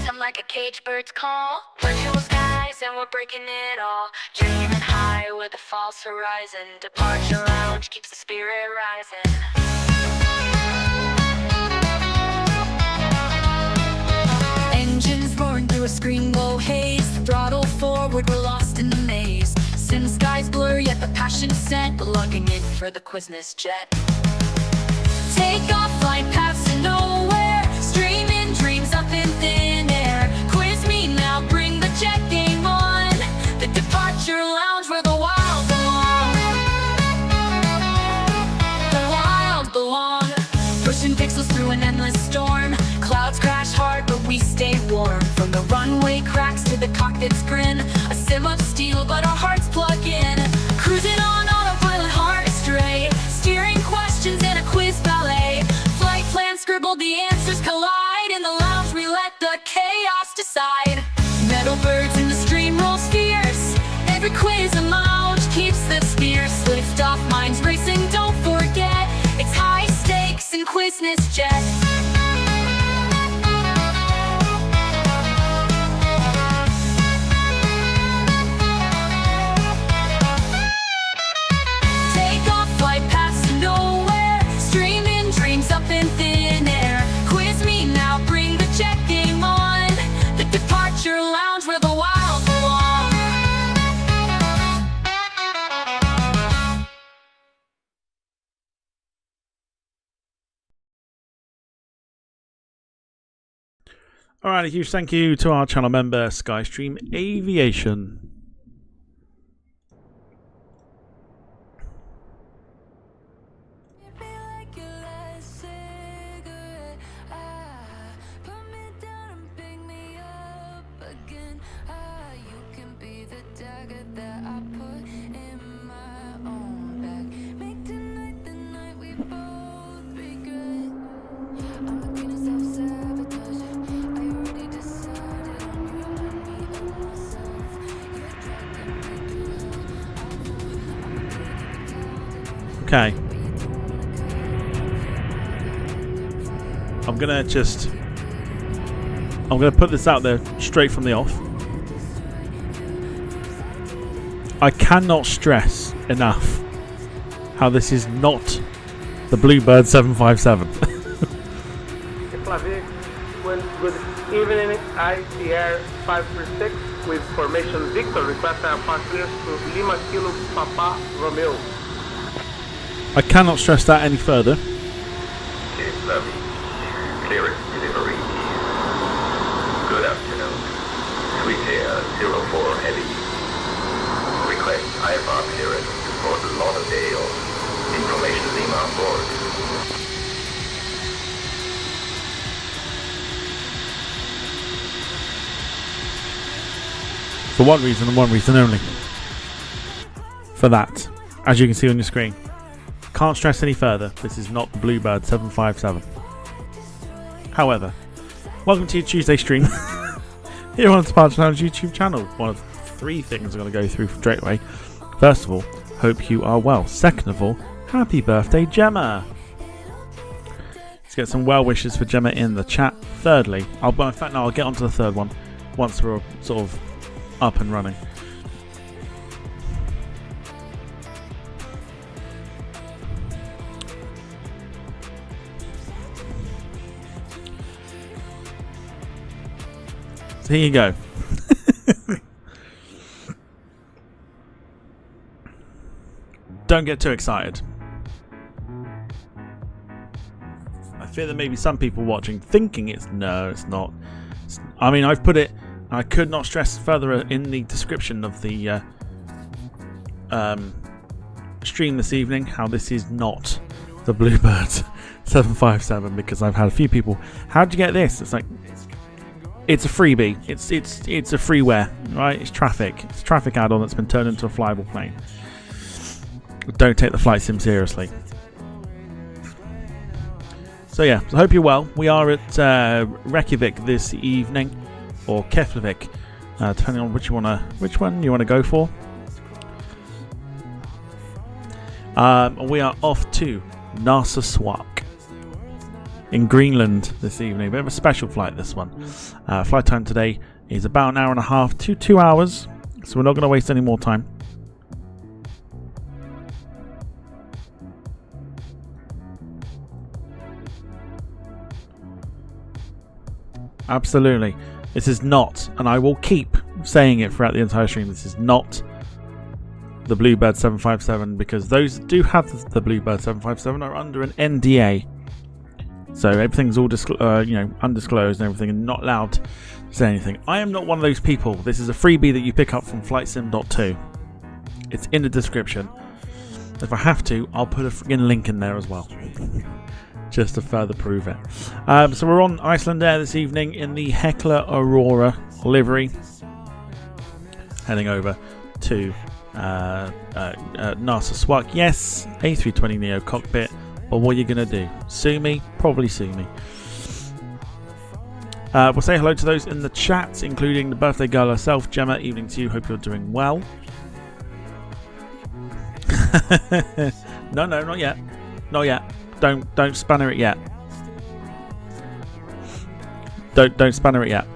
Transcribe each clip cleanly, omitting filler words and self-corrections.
sound like a caged bird's call. Virtual skies and we're breaking it all. Dreaming high with a false horizon. Departure lounge keeps the spirit rising. Engines roaring through a screen glow haze. Throttle forward, we're lost in the maze. Sim skies blur, yet the passion sent. Lugging in for the Quizness jet. Take off, flight paths to nowhere. Streaming dreams up in thin air. Quiz me now, bring the jet game on. The departure lounge where the wild belong. The wild belong. Pushing pixels through an endless storm. Clouds crash hard, but we stay warm. From the runway cracks to the cockpit's grin. A sim of steel, but our hearts plug in. Cruising on autopilot, heart astray. Steering questions in a quiz ballet. Flight plan scribbled, the answers collide. In the lounge we let the chaos decide. Metal birds in the stream rolls fierce. Every quiz a lounge keeps the fierce. Lift off, minds racing, don't forget. It's high stakes in Quizness jet. Lounge where the wild belong. Alright, a huge thank you to our channel member Skystream Aviation. Okay. I'm gonna put this out there straight from the off. I cannot stress enough how this is not the BLUEBIRD 757. Reykjavik, good evening, Icelandair 536 with formation Victor, requesting our passengers to Lima Kilo Papa Romeo. I cannot stress that any further. Clearance delivery. Good afternoon. Sweetair 04 Heavy. Request IFR clearance to Port Lauderdale. Information Lima board. For one reason and one reason only. For that, as you can see on your screen. Can't stress any further, this is not the BLUEBIRD 757. However, welcome to your Tuesday stream here on the Departure Lounge YouTube channel. One of three things I'm going to go through straight away. First of all, hope you are well. Second of all, happy birthday, Gemma. Let's get some well wishes for Gemma in the chat. Thirdly, I'll get onto the third one once we're sort of up and running. So here you go. Don't get too excited. I fear there may be some people watching thinking it's not. I mean, I've put it, I could not stress further in the description of the stream this evening how this is not the BLUEBIRD 757, because I've had a few people, how'd you get this? It's like, it's a freebie. It's a freeware, right? It's traffic. It's a traffic add-on that's been turned into a flyable plane. Don't take the flight sim seriously. So yeah, I hope you're well. We are at Reykjavik this evening, or Keflavik, depending on which one you want to go for. We are off to Narsarsuaq in Greenland this evening. A bit of a special flight, this one. Flight time today is about an hour and a half to 2 hours, so we're not going to waste any more time. Absolutely. This is not, and I will keep saying it throughout the entire stream, this is not the BLUEBIRD 757, because those that do have the BLUEBIRD 757 are under an NDA. So everything's all undisclosed and everything, and not allowed to say anything. I am not one of those people. This is a freebie that you pick up from FlightSim.2. It's in the description. If I have to, I'll put a friggin' link in there as well, just to further prove it. So we're on Icelandair this evening in the Hekla Aurora livery, heading over to Narsarsuaq. Yes, A320neo cockpit. But what are you going to do? Sue me? Probably sue me. We'll say hello to those in the chat, including the birthday girl herself, Gemma. Evening to you. Hope you're doing well. No, not yet. Not yet. Don't spanner it yet. Don't spanner it yet.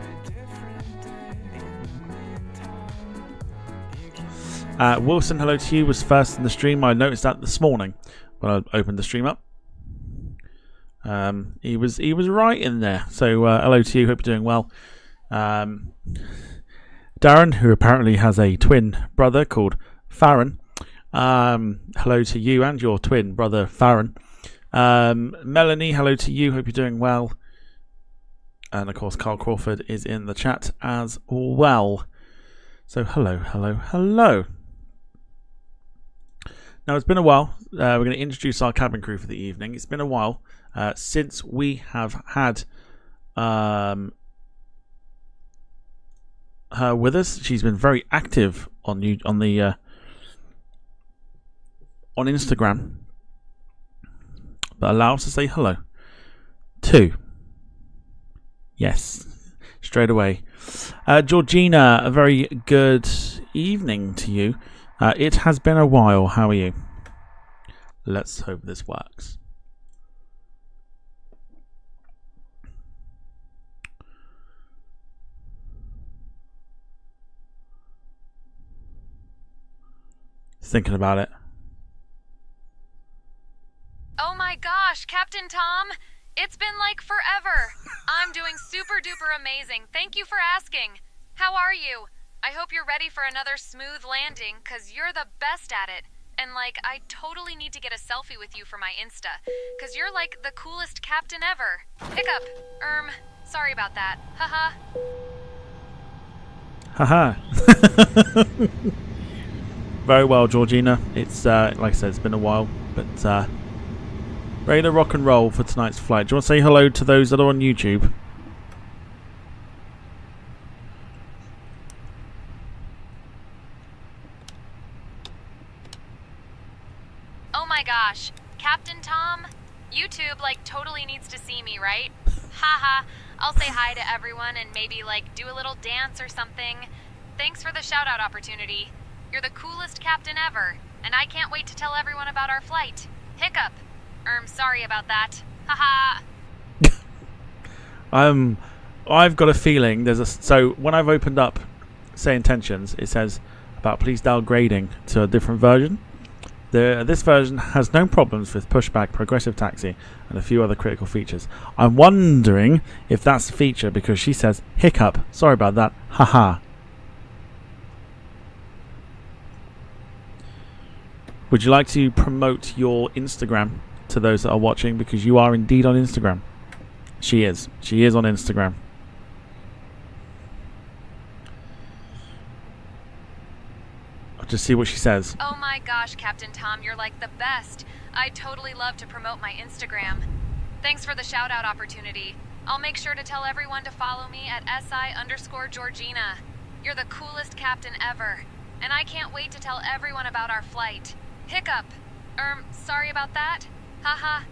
Wilson, hello to you. Was first in the stream. I noticed that this morning when I opened the stream up. He was right in there. So hello to you. Hope you're doing well. Darren, who apparently has a twin brother called Farron. Hello to you and your twin brother Farron. Melanie, hello to you. Hope you're doing well. And of course, Carl Crawford is in the chat as well. So hello. Now, it's been a while. We're going to introduce our cabin crew for the evening. It's been a while since we have had her with us. She's been very active on Instagram. But allow us to say hello to. Yes, straight away. Georgina, a very good evening to you. It has been a while. How are you? Let's hope this works. Thinking about it. Oh my gosh, Captain Tom! It's been like forever. I'm doing super duper amazing. Thank you for asking. How are you? I hope you're ready for another smooth landing, cause you're the best at it. And like, I totally need to get a selfie with you for my Insta, cause you're like the coolest captain ever. Hiccup. Sorry about that. Haha. Haha. Very well, Georgina. It's like I said, it's been a while, but ready to rock and roll for tonight's flight. Do you want to say hello to those that are on YouTube? Oh my gosh, Captain Tom? YouTube like totally needs to see me, right? Haha, I'll say hi to everyone and maybe like do a little dance or something. Thanks for the shout out opportunity. You're the coolest captain ever, and I can't wait to tell everyone about our flight. Hiccup. Sorry about that. Haha. I've got a feeling so when I've opened up Say Intentions, it says about please downgrading to a different version. This version has no problems with pushback, progressive taxi, and a few other critical features. I'm wondering if that's a feature because she says hiccup. Sorry about that. Haha. Would you like to promote your Instagram to those that are watching, because you are indeed on Instagram? She is on Instagram. I'll just see what she says. Oh my gosh, Captain Tom, you're like the best. I'd totally love to promote my Instagram. Thanks for the shout out opportunity. I'll make sure to tell everyone to follow me at SI_Georgina. You're the coolest captain ever, and I can't wait to tell everyone about our flight. Hiccup. Sorry about that. Haha.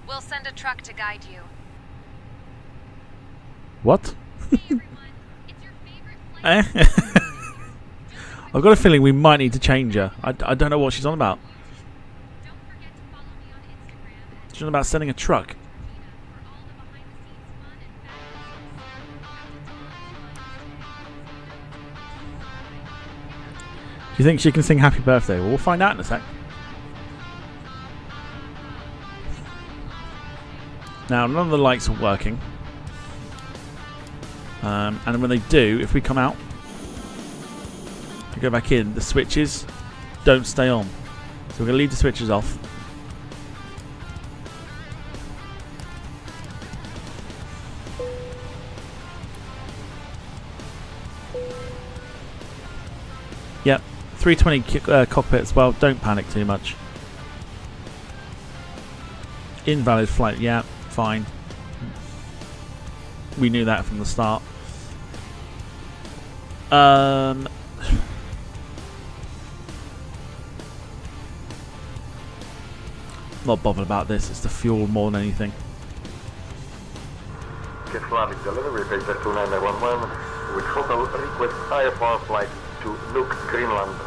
We'll send a truck to guide you. What? Hey everyone, it's your favorite flight. I've got a feeling we might need to change her. I don't know what she's on about. Don't forget to follow me on Instagram. She's on about sending a truck. you think she can sing Happy Birthday? Well, we'll find out in a sec. Now, none of the lights are working. And when they do, if we come out and go back in, the switches don't stay on. So we're going to leave the switches off. Yep, 320 cockpit as well. Don't panic too much. Invalid flight, yeah, fine. We knew that from the start. Not bothered about this, it's the fuel more than anything. Icelandic delivery paper 2911 with hotel request IFR flight to Greenland.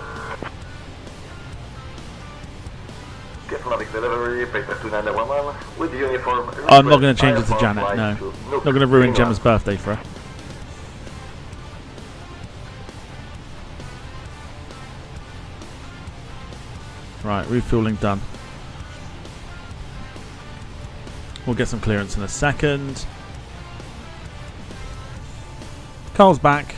Icelandic delivery paper 2911 with uniform. I'm not going to change it to Janet, no. Not going to ruin Gemma's birthday for her. Right, refueling done. We'll get some clearance in a second. Carl's back.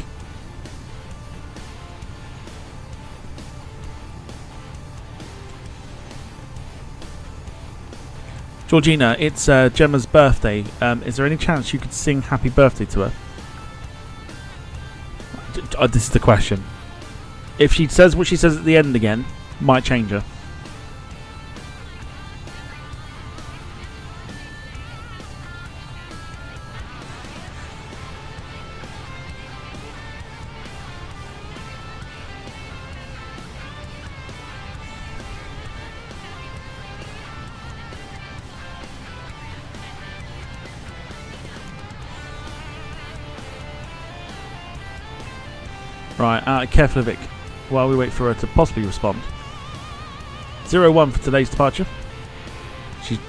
Georgina, it's Gemma's birthday. Is there any chance you could sing Happy Birthday to her? This is the question. If she says what she says at the end again, might change her. Right, Keflavik, while we wait for her to possibly respond. 01 for today's departure. She's...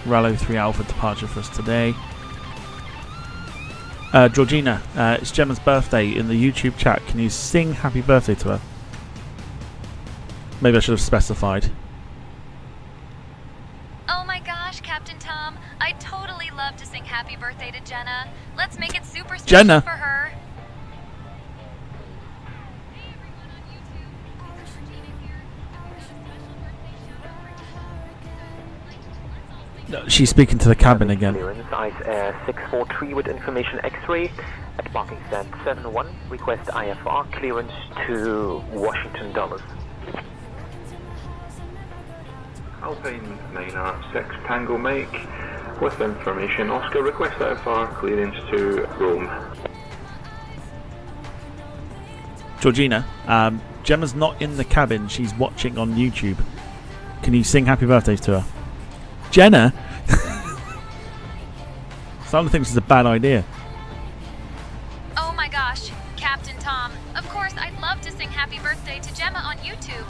Rallo 3 Alpha departure for us today. Georgina, it's Gemma's birthday in the YouTube chat. Can you sing Happy Birthday to her? Maybe I should have specified. Oh my gosh, Captain Tom. I'd totally love to sing Happy Birthday to Jenna. Let's make it super special Jenna. for her. No, she's speaking to the cabin again. Clearance, Icelandair 643 with information X-ray at parking stand 71. Request IFR clearance to Washington Dulles. Alpine 9R6 Tango Mike with information Oscar request IFR clearance to Rome. Georgina, Gemma's not in the cabin. She's watching on YouTube. Can you sing Happy Birthdays to her? Jenna? Someone thinks it's a bad idea. Oh my gosh, Captain Tom. Of course, I'd love to sing Happy Birthday to Gemma on YouTube.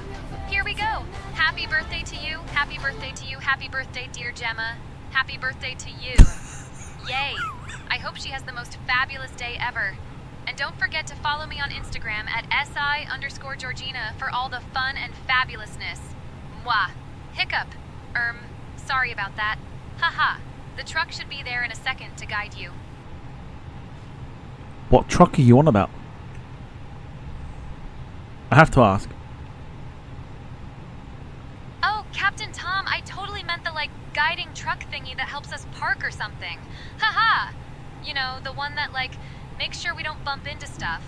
Here we go. Happy birthday to you. Happy birthday to you. Happy birthday, dear Gemma. Happy birthday to you. Yay. I hope she has the most fabulous day ever. And don't forget to follow me on Instagram at SI_Georgina for all the fun and fabulousness. Mwah. Hiccup. Sorry about that. Haha. The truck should be there in a second to guide you. What truck are you on about? I have to ask. Oh, Captain Tom, I totally meant the, guiding truck thingy that helps us park or something. Haha! You know, the one that, makes sure we don't bump into stuff.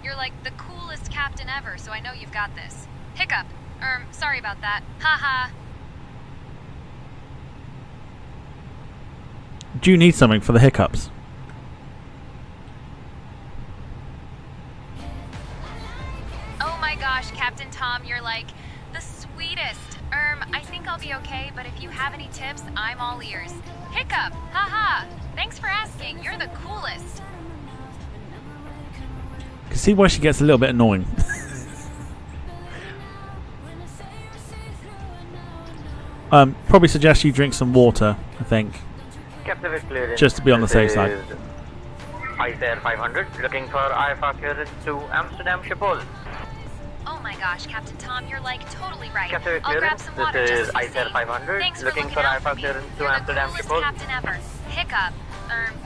You're, the coolest captain ever, so I know you've got this. Hiccup. Sorry about that. Haha. Do you need something for the hiccups? Oh my gosh, Captain Tom, you're, the sweetest. I think I'll be okay, but if you have any tips, I'm all ears. Hiccup! Haha! Thanks for asking, you're the coolest. You can see why she gets a little bit annoying. Probably suggest you drink some water, I think, Captain clearance. just to be on the safe side. Icelandair 500, looking for IFR clearance to Amsterdam Schiphol. Oh my gosh, Captain Tom, you're like totally right. Captain I'll grab clearance, some this water is just to be Icelandair safe. 500, Thanks for looking looking for out for IFR me. clearance to You're the Amsterdam coolest Schiphol. captain ever. Hiccup.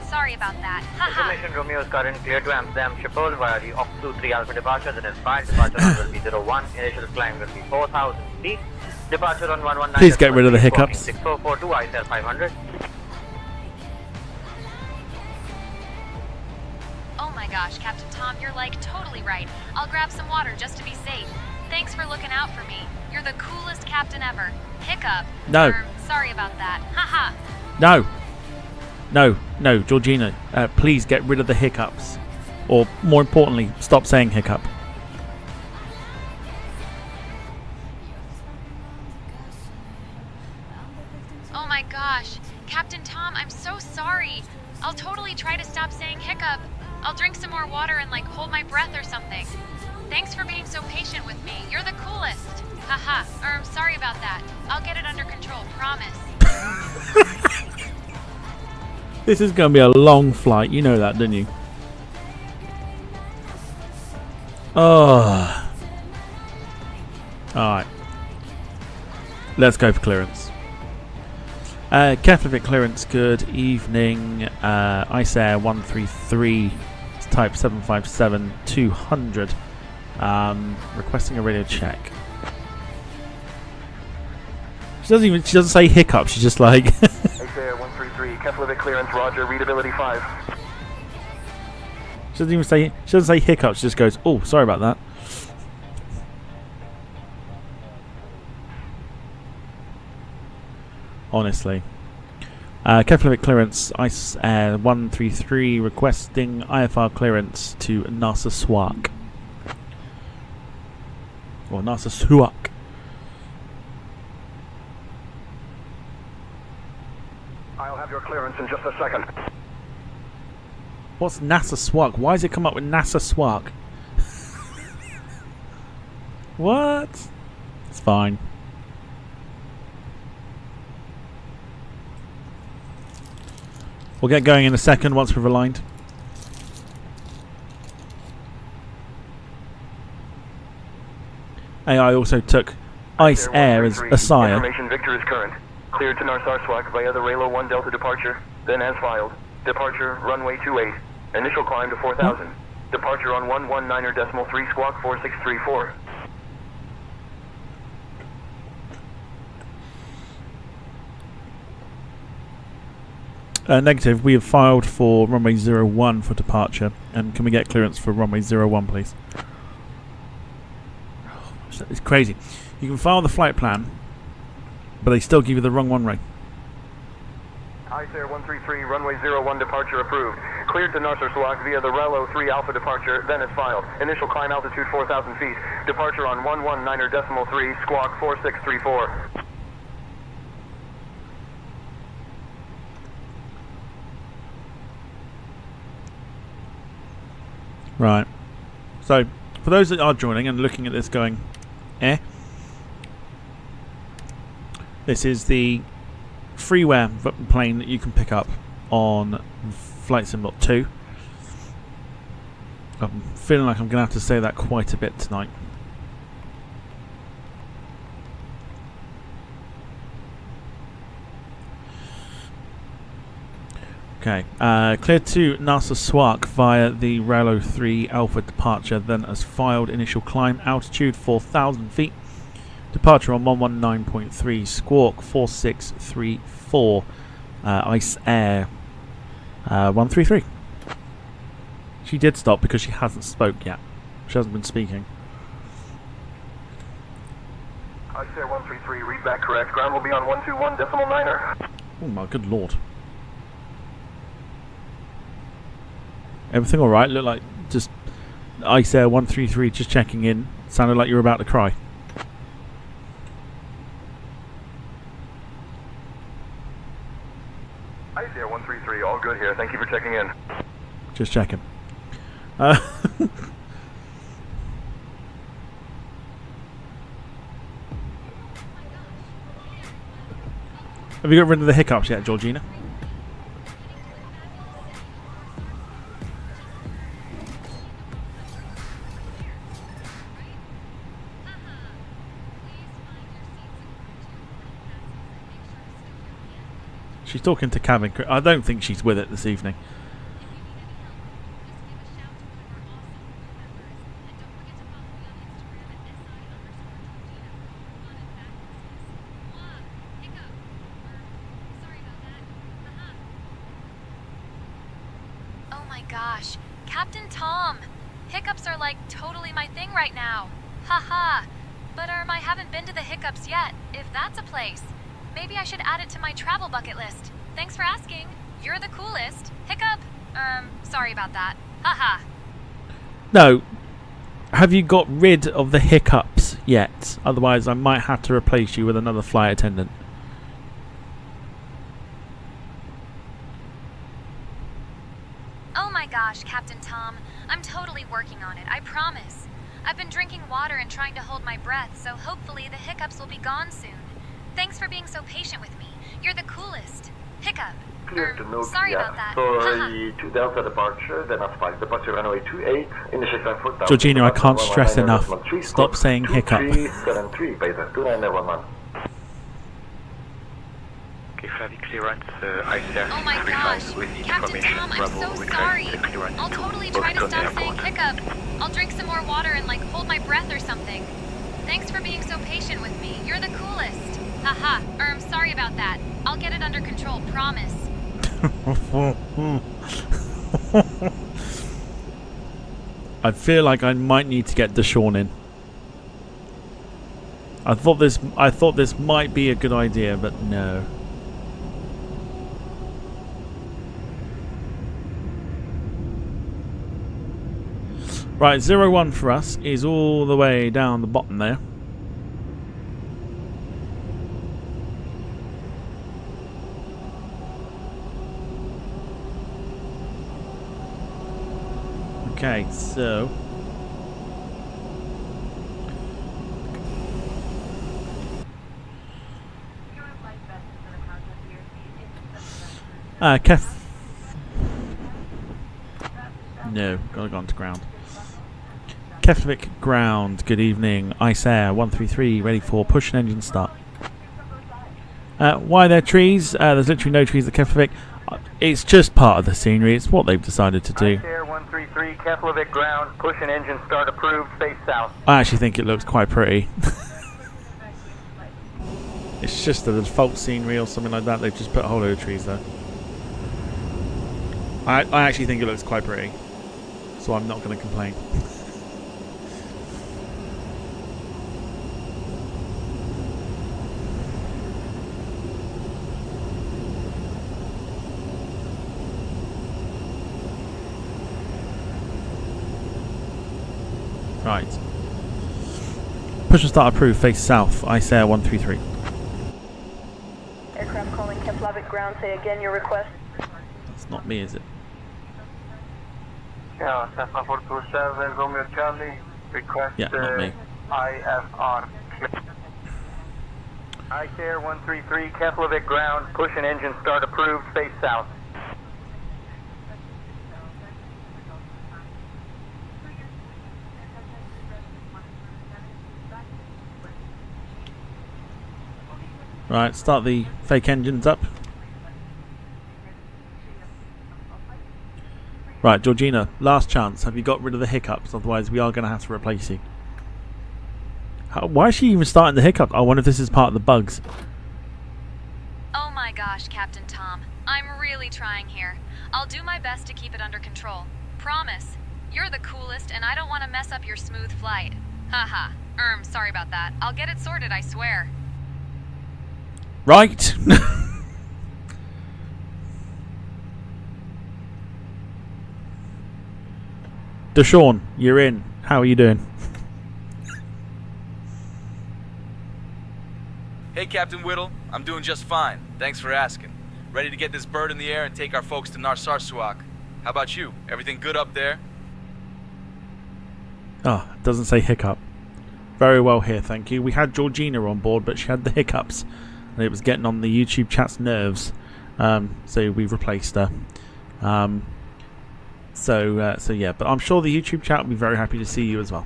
Sorry about that. Haha. Information Romeo is current clear to Amsterdam Schiphol via the OC 23 Alpha departure, then is 5, departure will be 01, initial climb will be 4,000 feet, departure on 119. Please get rid of the hiccups. 6442 Icelandair 500. Oh my gosh, Captain Tom, you're like totally right. I'll grab some water just to be safe. Thanks for looking out for me. You're the coolest captain ever. Hiccup. No. Sorry about that. Haha. No. No, no, Georgina, please get rid of the hiccups. Or, more importantly, stop saying hiccup. Oh my gosh. Captain Tom, I'm so sorry. I'll totally try to stop saying hiccup. I'll drink some more water and like hold my breath or something. Thanks for being so patient with me. You're the coolest. Haha. Sorry about that. I'll get it under control, promise. This is going to be a long flight. You know that, didn't you? Oh. Alright. Let's go for clearance. Keflavik clearance, good evening. Icelandair 133, type 757-200. Requesting a radio check. She doesn't say hiccup, she's just like Icelandair 133, Keflavik clearance, roger, readability 5. she doesn't say hiccup, she just goes, oh, sorry about that. Honestly. Keflavik clearance, Icelandair 133 requesting IFR clearance to Narsarsuaq. Or Narsarsuaq. I'll have your clearance in just a second. What's Narsarsuaq? Why does it come up with Narsarsuaq? What? It's fine. We'll get going in a second once we've aligned. AI also took Icelandair as a sire. Information Victor is current. Cleared to Narsarsuaq via the Raylo 1 Delta departure, then as filed. Departure runway 28. Initial climb to 4,000. Departure on 119.3 squawk 4634. Negative, we have filed for runway 01 for departure. And can we get clearance for runway 01, please? It's crazy. You can file the flight plan, but they still give you the wrong one, Ray. Icelandair 133, runway 01 departure approved. Cleared to Narsarsuaq via the Raylo 3 Alpha departure, then as filed. Initial climb altitude 4,000 feet. Departure on 119.3 squawk 4634. Right. So, for those that are joining and looking at this going, this is the freeware plane that you can pick up on Flight Sim 2. I'm feeling like I'm going to have to say that quite a bit tonight. Okay, cleared to Narsarsuaq via the Raylo 3 Alpha departure, then as filed. Initial climb altitude 4,000 feet. Departure on 119.3 squawk 4634. Icelandair 133. She did stop because she hasn't spoke yet. She hasn't been speaking. Icelandair 133, read back correct. Ground will be on 121.9er. Oh my good lord. Everything alright? Look like just Icelandair 133 just checking in. Sounded like you were about to cry. Icelandair 133, all good here. Thank you for checking in. Just checking. Have you got rid of the hiccups yet, Georgina? She's talking to cabin crew. I don't think she's with it this evening. Oh my gosh, Captain Tom! Hiccups are like totally my thing right now. Haha. But I haven't been to the Hiccups yet, if that's a place. Maybe I should add it to my travel bucket list. Thanks for asking. You're the coolest. Hiccup. Sorry about that. Haha. No. Have you got rid of the hiccups yet? Otherwise, I might have to replace you with another flight attendant. Oh my gosh, Captain Tom. I'm totally working on it, I promise. I've been drinking water and trying to hold my breath, so hopefully the hiccups will be gone soon. Thanks for being so patient with me. You're the coolest. Hiccup. Clear to Nokia. Sorry about that. Sorry to Delta departure, then F5 departure runway 28, initial climb for Georgina, I can't stress enough. Stop saying hiccup. 2373, Beta 2911. Reykjavik clearance, Icelandair Oh my gosh, Captain Tom, I'm so sorry. I'll totally try to stop saying hiccup. I'll drink some more water and like hold my breath or something. Thanks for being so patient with me. You're the coolest. Haha. Sorry about that. I'll get it under control, promise. I feel like I might need to get Deshawn in. I thought this might be a good idea, but no. Right, 01 for us is all the way down the bottom there. Okay, so Kef. No, gotta go on to ground. Reykjavik ground, good evening. Icelandair 133, ready for push and engine start. Why are there trees? There's literally no trees at Reykjavik. It's just part of the scenery. It's what they've decided to do. Icelandair 133, Reykjavik ground, push and engine start approved, face south. I actually think it looks quite pretty. It's just the default scenery or something like that. They've just put a whole load of trees there. I actually think it looks quite pretty. So I'm not going to complain. Right. Push and start approved, face south, Icelandair 133. Aircraft calling Reykjavik ground, say again your request. That's not me, is it? Yeah, Cessna 427, Romeo Charlie, request Yeah, not me. IFR. Icelandair 133, Reykjavik ground, push and engine start approved, face south. Right, start the fake engines up. Right, Georgina, last chance. Have you got rid of the hiccups? Otherwise, we are going to have to replace you. Why is she even starting the hiccups? I wonder if this is part of the bugs. Oh my gosh, Captain Tom. I'm really trying here. I'll do my best to keep it under control. Promise. You're the coolest, and I don't want to mess up your smooth flight. Haha. Sorry about that. I'll get it sorted, I swear. Right. Deshawn, you're in. How are you doing? Hey, Captain Whittle. I'm doing just fine. Thanks for asking. Ready to get this bird in the air and take our folks to Narsarsuaq. How about you? Everything good up there? Oh, it doesn't say hiccup. Very well here, thank you. We had Georgina on board, but she had the hiccups. and it was getting on the YouTube chat's nerves. So we replaced her. So yeah, but I'm sure the YouTube chat will be very happy to see you as well.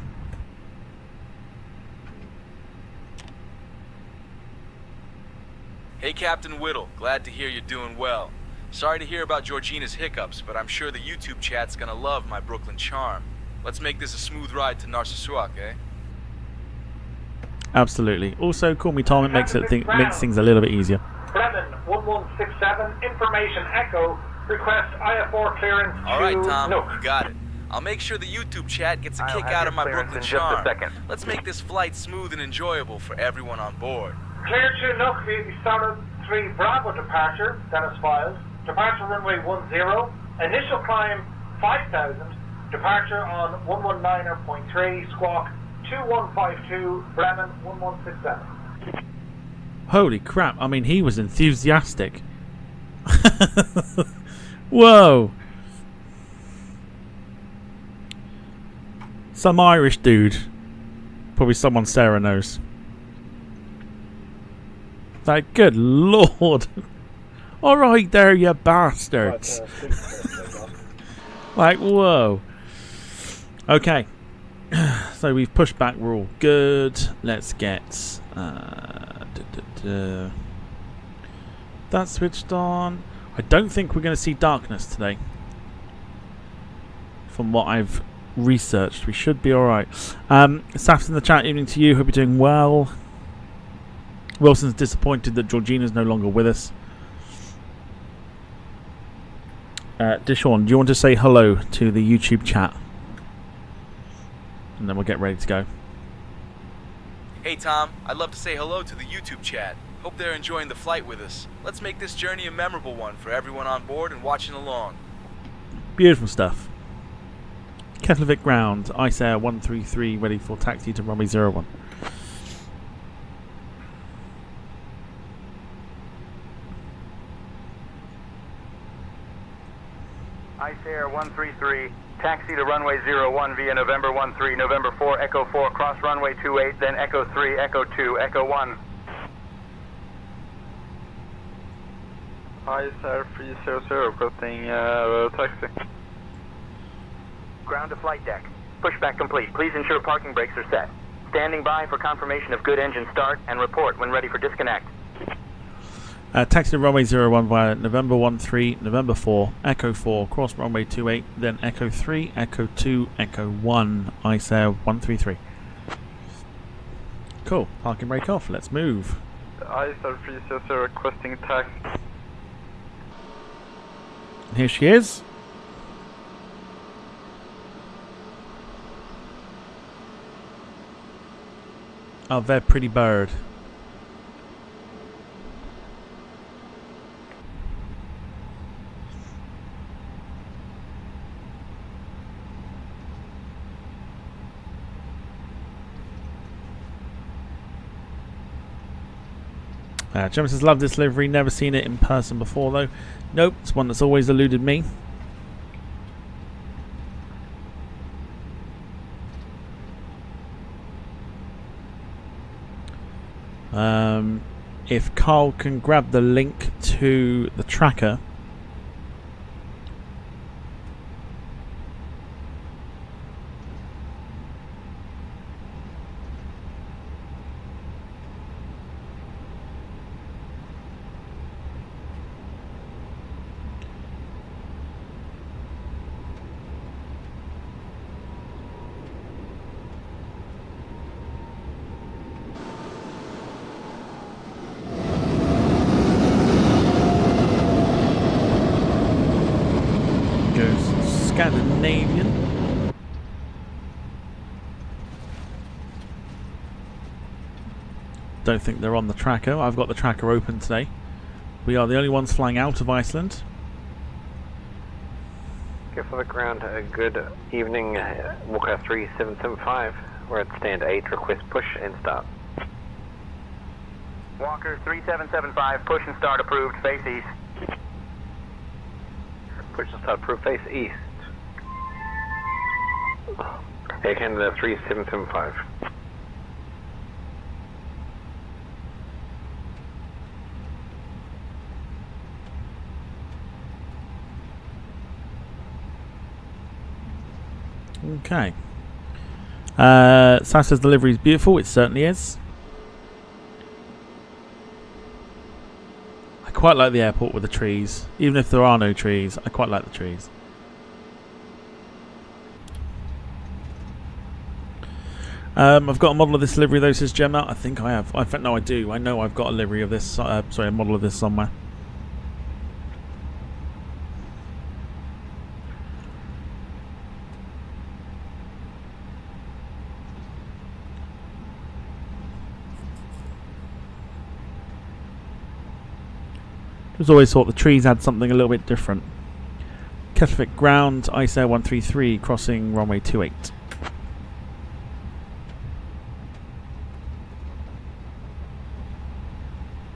Hey, Captain Whittle. Glad to hear you're doing well. Sorry to hear about Georgina's hiccups, but I'm sure the YouTube chat's gonna love my Brooklyn charm. Let's make this a smooth ride to Narsarsuaq, eh? Absolutely. Also, call me Tom. It makes things a little bit easier. Bremen 1167, information echo, request IF4 clearance to Alright, Tom, Nook. you got it. I'll make sure the YouTube chat gets a I'll kick have out your of my clearance Brooklyn in just a charm. second. Let's make this flight smooth and enjoyable for everyone on board. Clear to Nook via the Solid 3 Bravo departure, that is filed. Departure runway 10, initial climb 5,000, departure on 119.3, squawk 2152, Bremen 1167. Holy crap, I mean, he was enthusiastic. Whoa. Some Irish dude. Probably someone Sarah knows. Like, good lord. Alright there, you bastards. Like, whoa. Okay. So we've pushed back, we're all good. Let's get that switched on. I don't think we're going to see darkness today. From what I've researched, we should be alright. Saf's in the chat, evening to you, hope you're doing well. Wilson's disappointed that Georgina's no longer with us. Dishon, do you want to say hello to the YouTube chat? And then we'll get ready to go. Hey, Tom, I'd love to say hello to the YouTube chat. Hope they're enjoying the flight with us. Let's make this journey a memorable one for everyone on board and watching along. Beautiful stuff. Keflavik ground, Icelandair 133, ready for taxi to runway 01. Icelandair 133, taxi to runway 01 via November 13, November 4, Echo 4, cross runway 28, then Echo 3, Echo 2, Echo 1. Icelandair 300, requesting taxi. Ground to flight deck. Pushback complete. Please ensure parking brakes are set. Standing by for confirmation of good engine start and report when ready for disconnect. Taxi to runway 01 via November 13, November 4, Echo 4, cross runway 28, then Echo 3, Echo 2, Echo 1, Icelandair 133. Cool. Parking brake off. Let's move. Icelandair 300, requesting taxi. And here she is. Our very pretty bird. Gemma says, love this livery, never seen it in person before though. Nope, it's one that's always eluded me. If Carl can grab the link to the tracker. Scandinavian. Don't think they're on the tracker. I've got the tracker open today. We are the only ones flying out of Iceland. Give for the ground a good evening, Walker 3775. We're at stand 8, request push and start. Walker 3775, push and start approved, face east. Push and start approved, face east. Air Canada 3775. Okay. South says the livery is beautiful. It certainly is. I quite like the airport with the trees. Even if there are no trees, I quite like the trees. I've got a model of this livery though, says Gemma. I think I have. In fact, no, I do. I know I've got a livery of this. Sorry, a model of this somewhere. I've always thought the trees had something a little bit different. Reykjavik ground, Icelandair 133, crossing runway 28.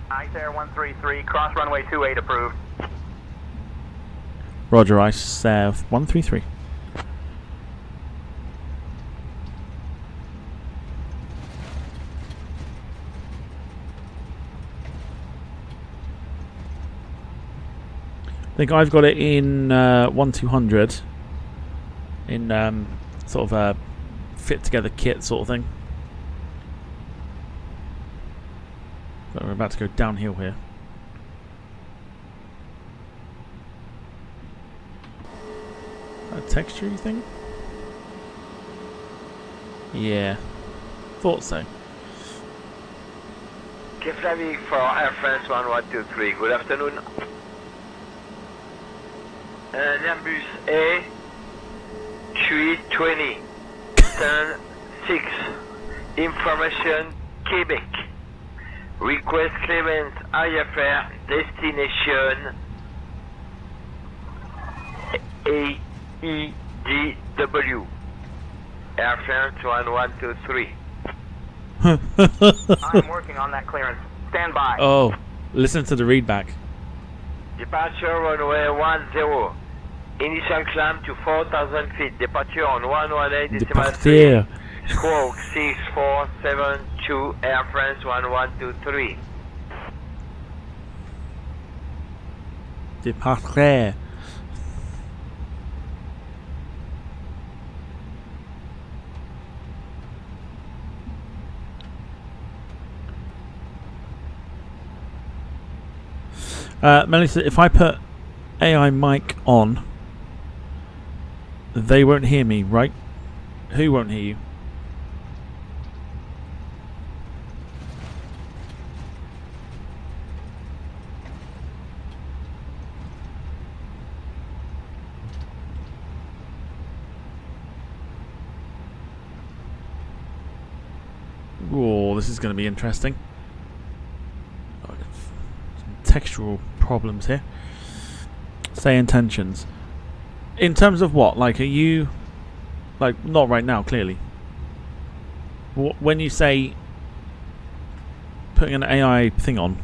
Icelandair 133, cross runway 28 approved. Roger, Icelandair 133. I think I've got it in 1200 in sort of a fit together kit sort of thing. But we're about to go downhill here. A texture thing? Yeah, thought so. Reykjavik for Air France 1123. Good afternoon. Nimbus A 320 turn 6 information Quebec request clearance IFR destination BGBW Air France 1123. I'm working on that clearance. Stand by. Oh, listen to the readback. Departure runway 10. Initial climb to 4,000 feet. Departure on 118.3. Squawk 6472 Air France 1123. Departure. Melissa, if I put AI mic on, they won't hear me, right? Who won't hear you? Oh, this is going to be interesting. Textual problems here. Say intentions. In terms of what? Like, are you... Like, not right now, clearly. When you say putting an AI thing on...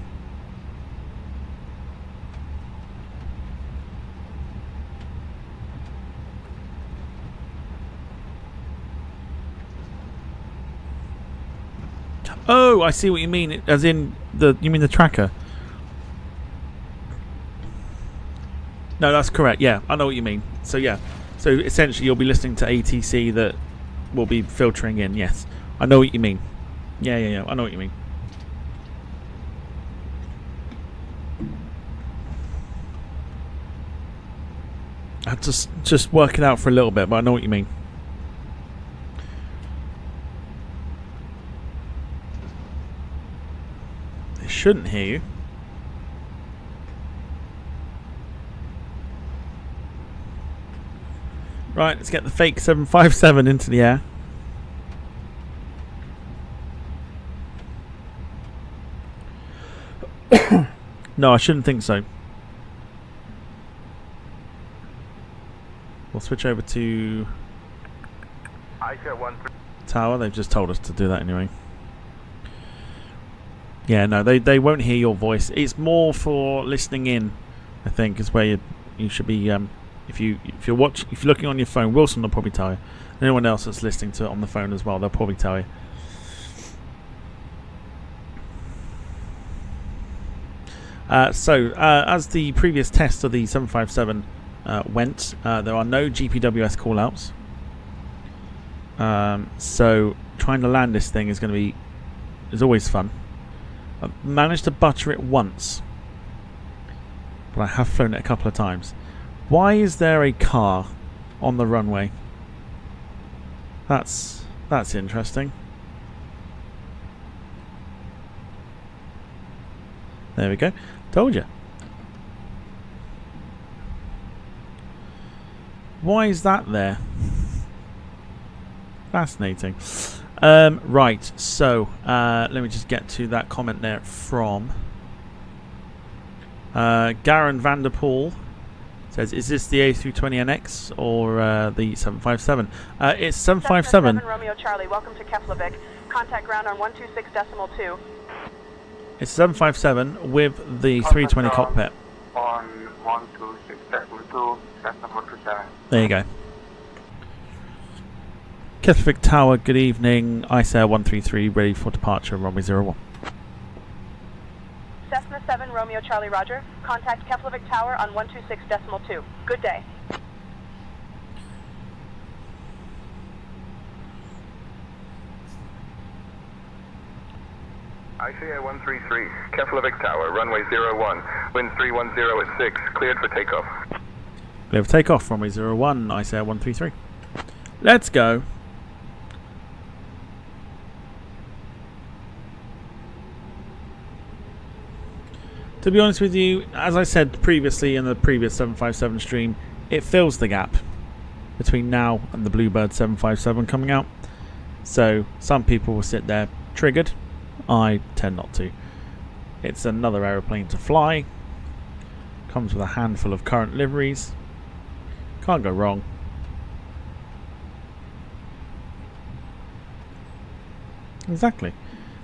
Oh, I see what you mean. As in, you mean the tracker? No, that's correct. Yeah, I know what you mean. So yeah, so essentially you'll be listening to ATC that will be filtering in. Yes, I know what you mean. Yeah. I know what you mean. I have to just work it out for a little bit, but I know what you mean. They shouldn't hear you. Right, let's get the fake 757 into the air. No, I shouldn't think so. We'll switch over to tower. They've just told us to do that anyway. Yeah, no, they won't hear your voice. It's more for listening in, I think, is where you should be. If you're looking on your phone, Wilson will probably tell you. Anyone else that's listening to it on the phone as well, they'll probably tell you. As the previous test of the 757 went, there are no GPWS callouts. So trying to land this thing is always fun. I've managed to butter it once, but I have flown it a couple of times. Why is there a car on the runway? That's interesting. There we go. Told you. Why is that there? Fascinating. Right, so let me just get to that comment there from Garen Vanderpool. Says, is this the A320NX or the 757? It's 757. Romeo Charlie, welcome to Keflavik. Contact ground on 126.2. It's 757 with the 320 cockpit. On 126.2, that's number 27. There you go. Keflavik Tower, good evening. Icelandair 133, ready for departure, runway 01. Cessna 7 Romeo Charlie Roger. Contact Keflavik Tower on 126.2. Good day. Icelandair 133, Keflavik Tower, runway 01. Wind 310 at 6, cleared for takeoff. Clear for takeoff, runway 01, Icelandair 133. Let's go. To be honest with you, as I said previously in the previous 757 stream, it fills the gap between now and the BLUEBIRD 757 coming out. So some people will sit there triggered. I tend not to. It's another aeroplane to fly. Comes with a handful of current liveries. Can't go wrong. Exactly.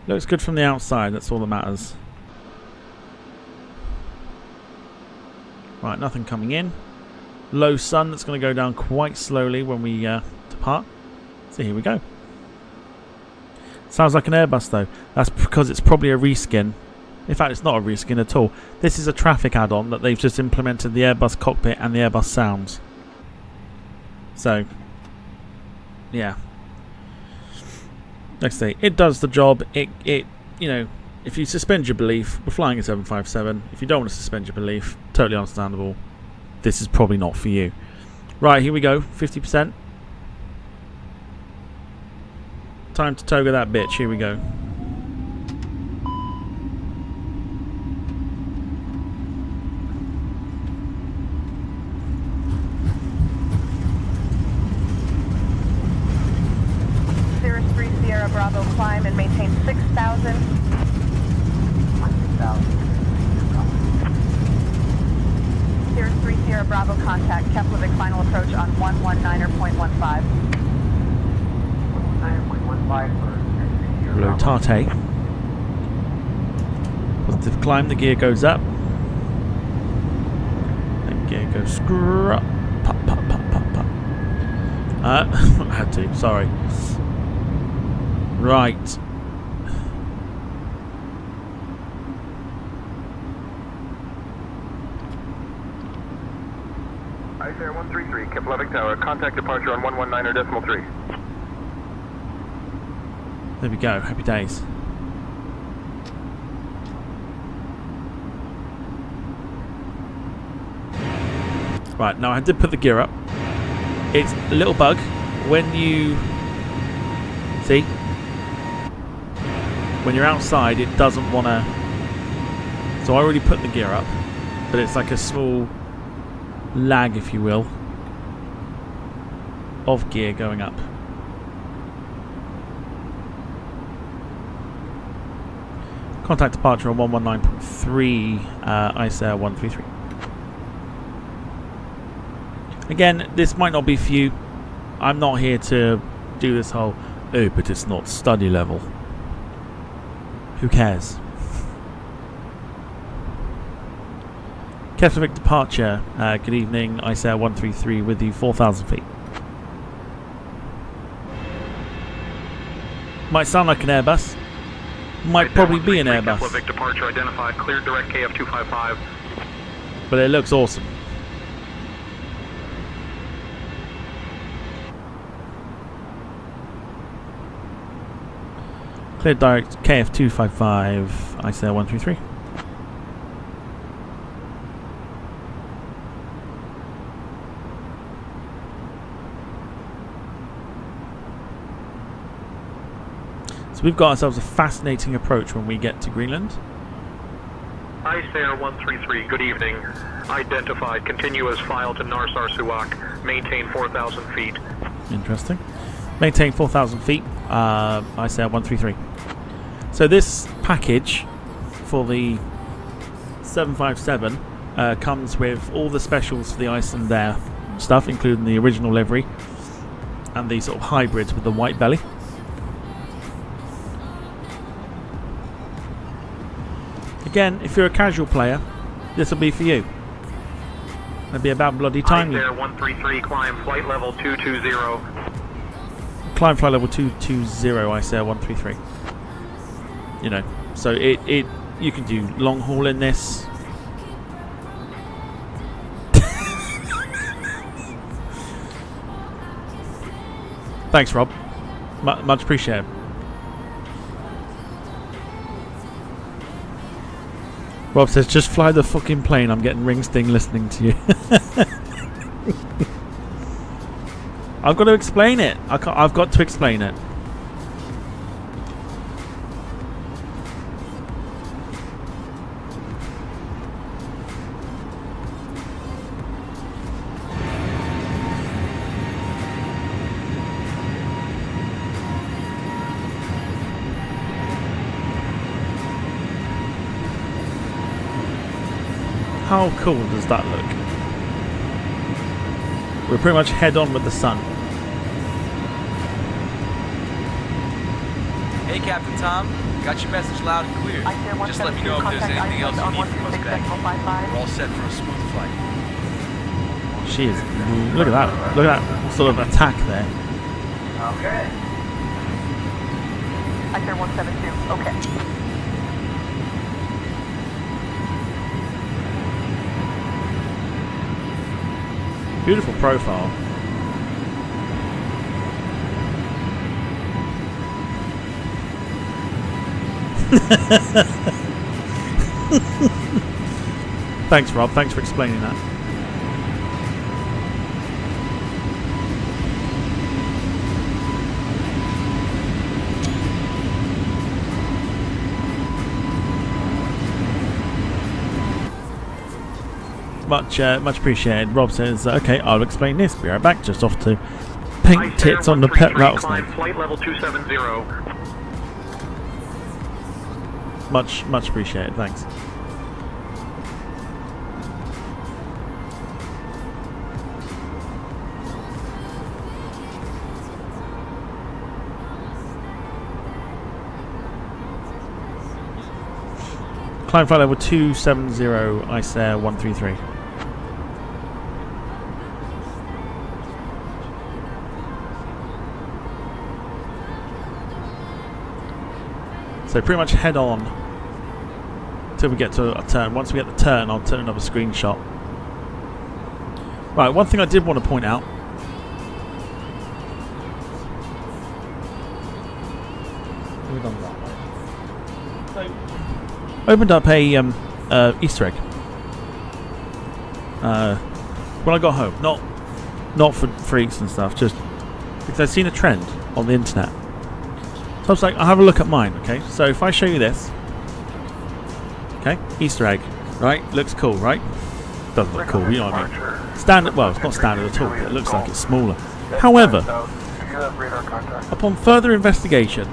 Looks good from the outside, that's all that matters. Right, nothing coming in. Low sun, that's going to go down quite slowly when we depart. So here we go. Sounds like an Airbus though. That's because it's probably a reskin. In fact, it's not a reskin at all. This is a traffic add-on that they've just implemented the Airbus cockpit and the Airbus sounds. So, yeah. Like I say, it does the job. It you know, if you suspend your belief, we're flying a 757. If you don't want to suspend your belief, totally understandable. This is probably not for you. Right, here we go. 50%. Time to toga that bitch. Here we go. Cirrus 3 Sierra Bravo, climb and maintain 6,000. 6,000. Cirrus 3 Sierra Bravo, contact Keflavik, final approach on 119.15. Blue Tarte. Positive climb, the gear goes up. The gear goes screw up. Pop, pop, pop, pop, pop. I had to, sorry. Right. Icelandair 133, Keflavik Tower, contact departure on 119.3. There we go, happy days. Right, now I did put the gear up. It's a little bug when you see when you're outside, it doesn't want to. So I already put the gear up, but it's like a small lag, if you will, of gear going up. Contact departure on 119.3, Icelandair 133. Again, this might not be for you. I'm not here to do this whole, oh, but it's not study level. Who cares? Keflavik departure, good evening, Icelandair 133 with you, 4,000 feet. Might sound like an Airbus. Might probably be an Airbus. Keflavik departure identified, cleared direct KF 255. But it looks awesome. Clear direct KF 255, Icelandair 133. So we've got ourselves a fascinating approach when we get to Greenland. Icelandair 133, good evening. Identified, continuous file to Narsarsuaq. Maintain 4,000 feet. Interesting. Maintain 4,000 feet, Icelandair 133. So this package for the 757 comes with all the specials for the Icelandair stuff, including the original livery and the sort of hybrids with the white belly. Again, if you're a casual player, this will be for you. It'll be about bloody time. Icelandair 133, climb flight level 220. Climb flight level 220, Icelandair 133. You know, so it you can do long haul in this. Thanks, Rob. Much appreciated. Rob says, just fly the fucking plane. I'm getting ring sting listening to you. I've got to explain it. I've got to explain it. How cool does that look? We're pretty much head on with the sun. Hey, Captain Tom. Got your message loud and clear. Just let me know if there's anything else you need from us back. We're all set for a smooth flight. She is. Look at that. Look at that sort of attack there. Okay. Icelandair 172, okay. Beautiful profile. Thanks, Rob. Thanks for explaining that. Much appreciated. Rob says, okay, I'll explain this. Be right back. Just off to paint tits on the pet rattlesnake. Flight level 270. Much appreciated. Thanks. Climb flight level 270, Icelandair 133. So pretty much head on till we get to a turn. Once we get the turn, I'll turn another screenshot. Right, one thing I did want to point out. We've done that way. So, opened up a Easter egg when I got home. Not for freaks and stuff, just because I've seen a trend on the internet. So I was like, I'll have a look at mine, okay? So if I show you this, okay, Easter egg, right? Looks cool, right? Doesn't look cool, you know what I mean? Standard, well, it's not standard at all, but it looks like it's smaller. However, upon further investigation,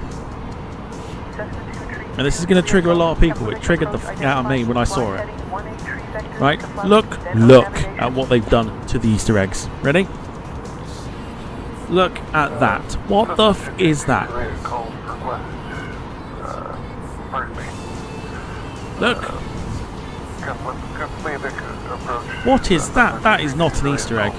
and this is going to trigger a lot of people, it triggered the f*** out of me when I saw it. Right? Look at what they've done to the Easter eggs. Ready? Look at that. What the f is that? Look. What is that? That is not an Easter egg.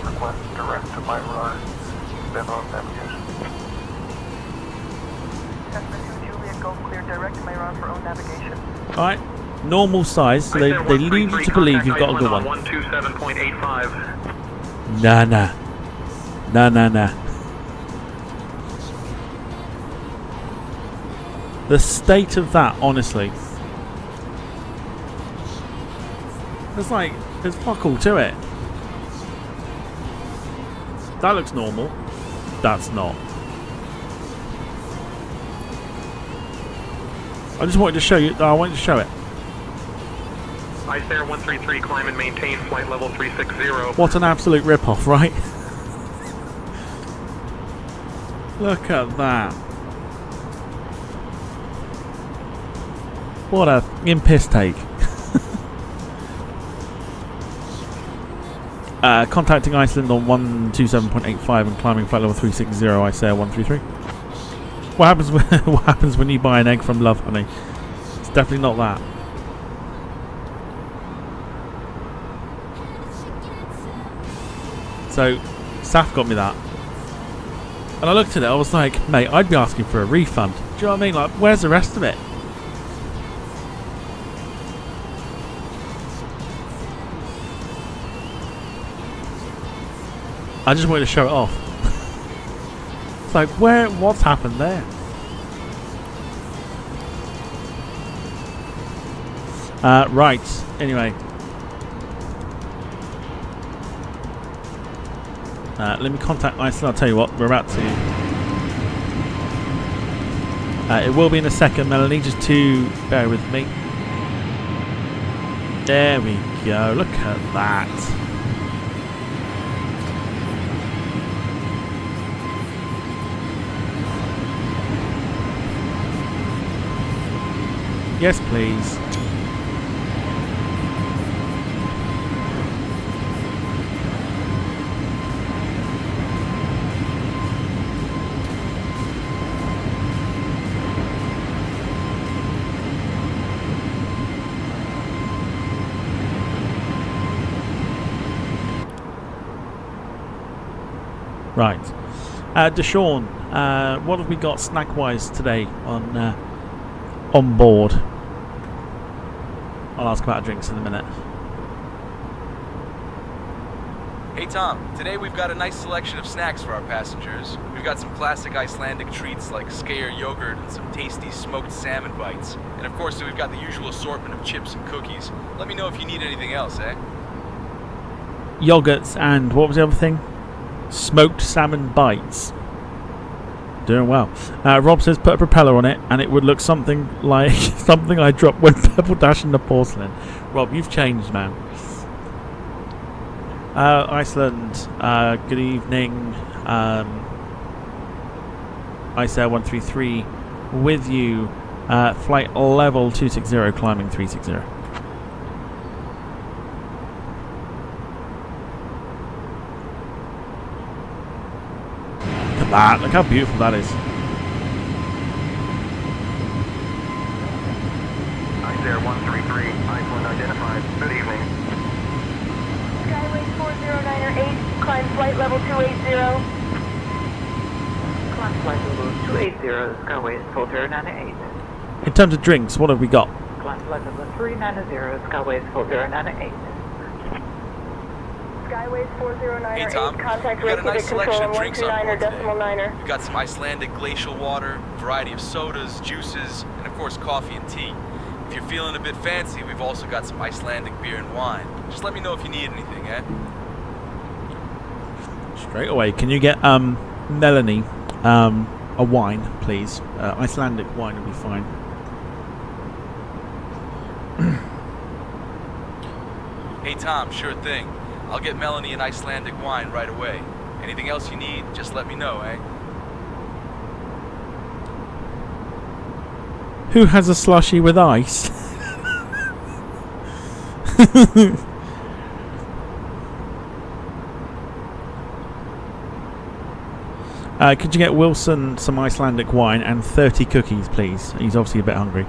Alright. Normal size, so they lead you to believe you've got a good one. 127.85. Nah. The state of that, honestly. There's fuck all to it. That looks normal. That's not. I just wanted to show you. I wanted to show it. Icelandair 133, climb and maintain flight level 360. What an absolute rip-off, right? Look at that. What a piss take. Contacting Iceland on 127.85 and climbing flight level 360, Icelandair 133. What happens when you buy an egg from Love Honey? It's definitely not that. So, Saf got me that. And I looked at it, I was like, mate, I'd be asking for a refund. Do you know what I mean? Like, where's the rest of it? I just wanted to show it off. It's like, what's happened there? Right, anyway. Let me contact Iceland. I'll tell you what, we're about to. It will be in a second, Melanie, just to bear with me. There we go, look at that. Yes, please. Right. Deshaun, what have we got snack-wise today on board? I'll ask about drinks in a minute. Hey Tom, today we've got a nice selection of snacks for our passengers. We've got some classic Icelandic treats like skyr yogurt and some tasty smoked salmon bites. And of course we've got the usual assortment of chips and cookies. Let me know if you need anything else, eh? Yogurts and what was the other thing? Smoked salmon bites. Doing well. Rob says put a propeller on it and it would look something like something I dropped when purple dashing the porcelain. Rob, you've changed, man. Iceland, good evening. Icelandair 133 with you. Flight level 260, climbing 360. Look at that, look how beautiful that is. Icelandair 133, Iceland identified. Good evening. Skyway 40908, climb flight level 280. Climb flight level 280, Skyway 4098. In terms of drinks, what have we got? Climb flight level 390, Skyway 4098. Skyway 40908, Hey Tom, contact we've got a nice Reykjavik selection control of drinks on 129er board decimal today. niner. We've got some Icelandic glacial water, variety of sodas, juices, and of course coffee and tea. If you're feeling a bit fancy, we've also got some Icelandic beer and wine. Just let me know if you need anything, eh? Straight away, can you get Melanie a wine, please? Icelandic wine will be fine. Hey Tom, sure thing. I'll get Melanie an Icelandic wine right away. Anything else you need, just let me know, eh? Who has a slushy with ice? Could you get Wilson some Icelandic wine and 30 cookies, please? He's obviously a bit hungry.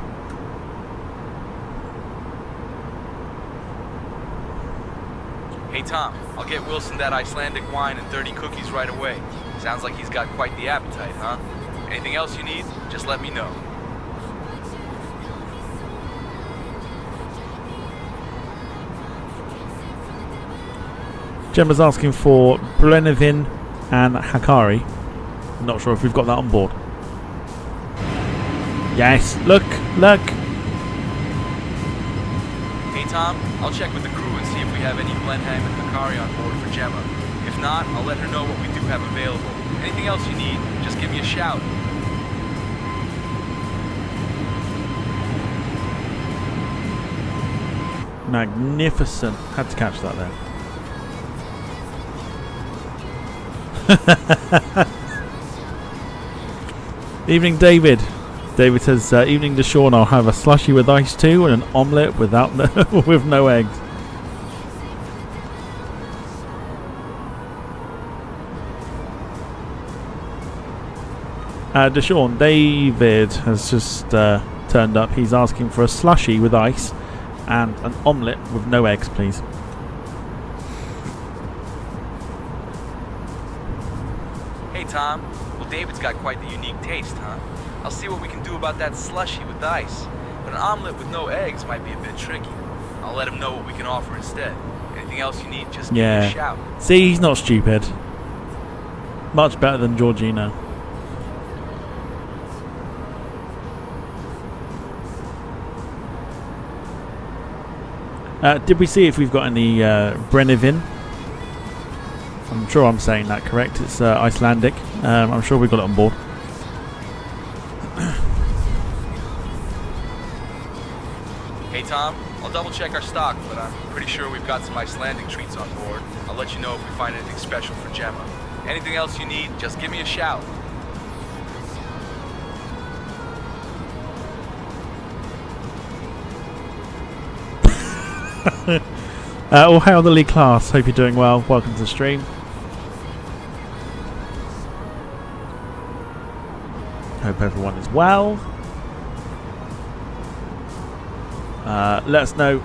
Hey Tom, I'll get Wilson that Icelandic wine and 30 cookies right away. Sounds like he's got quite the appetite, huh? Anything else you need, just let me know. Gemma's asking for Brennivin and Hakari. Not sure if we've got that on board. Yes, look, look. Hey Tom, I'll check with the crew and see if we have any Blenheim and Macari on board for Gemma. If not, I'll let her know what we do have available. Anything else you need, just give me a shout. Magnificent. Had to catch that there. Evening, David. David says, evening to Sean, I'll have a slushy with ice too and an omelette without with no eggs. Deshaun, David has just turned up. He's asking for a slushy with ice and an omelette with no eggs, please. Hey Tom, well David's got quite the unique taste, huh? I'll see what we can do about that slushy with ice, but an omelette with no eggs might be a bit tricky. I'll let him know what we can offer instead. Anything else you need, just give me a shout. See, he's not stupid. Much better than Georgina. Did we see if we've got any Brennivin? I'm sure I'm saying that correct. It's Icelandic. I'm sure we got it on board. Hey Tom, I'll double check our stock, but I'm pretty sure we've got some Icelandic treats on board. I'll let you know if we find anything special for Gemma. Anything else you need, just give me a shout. All hail the lead class. Hope you're doing well. Welcome to the stream. Hope everyone is well. Let us know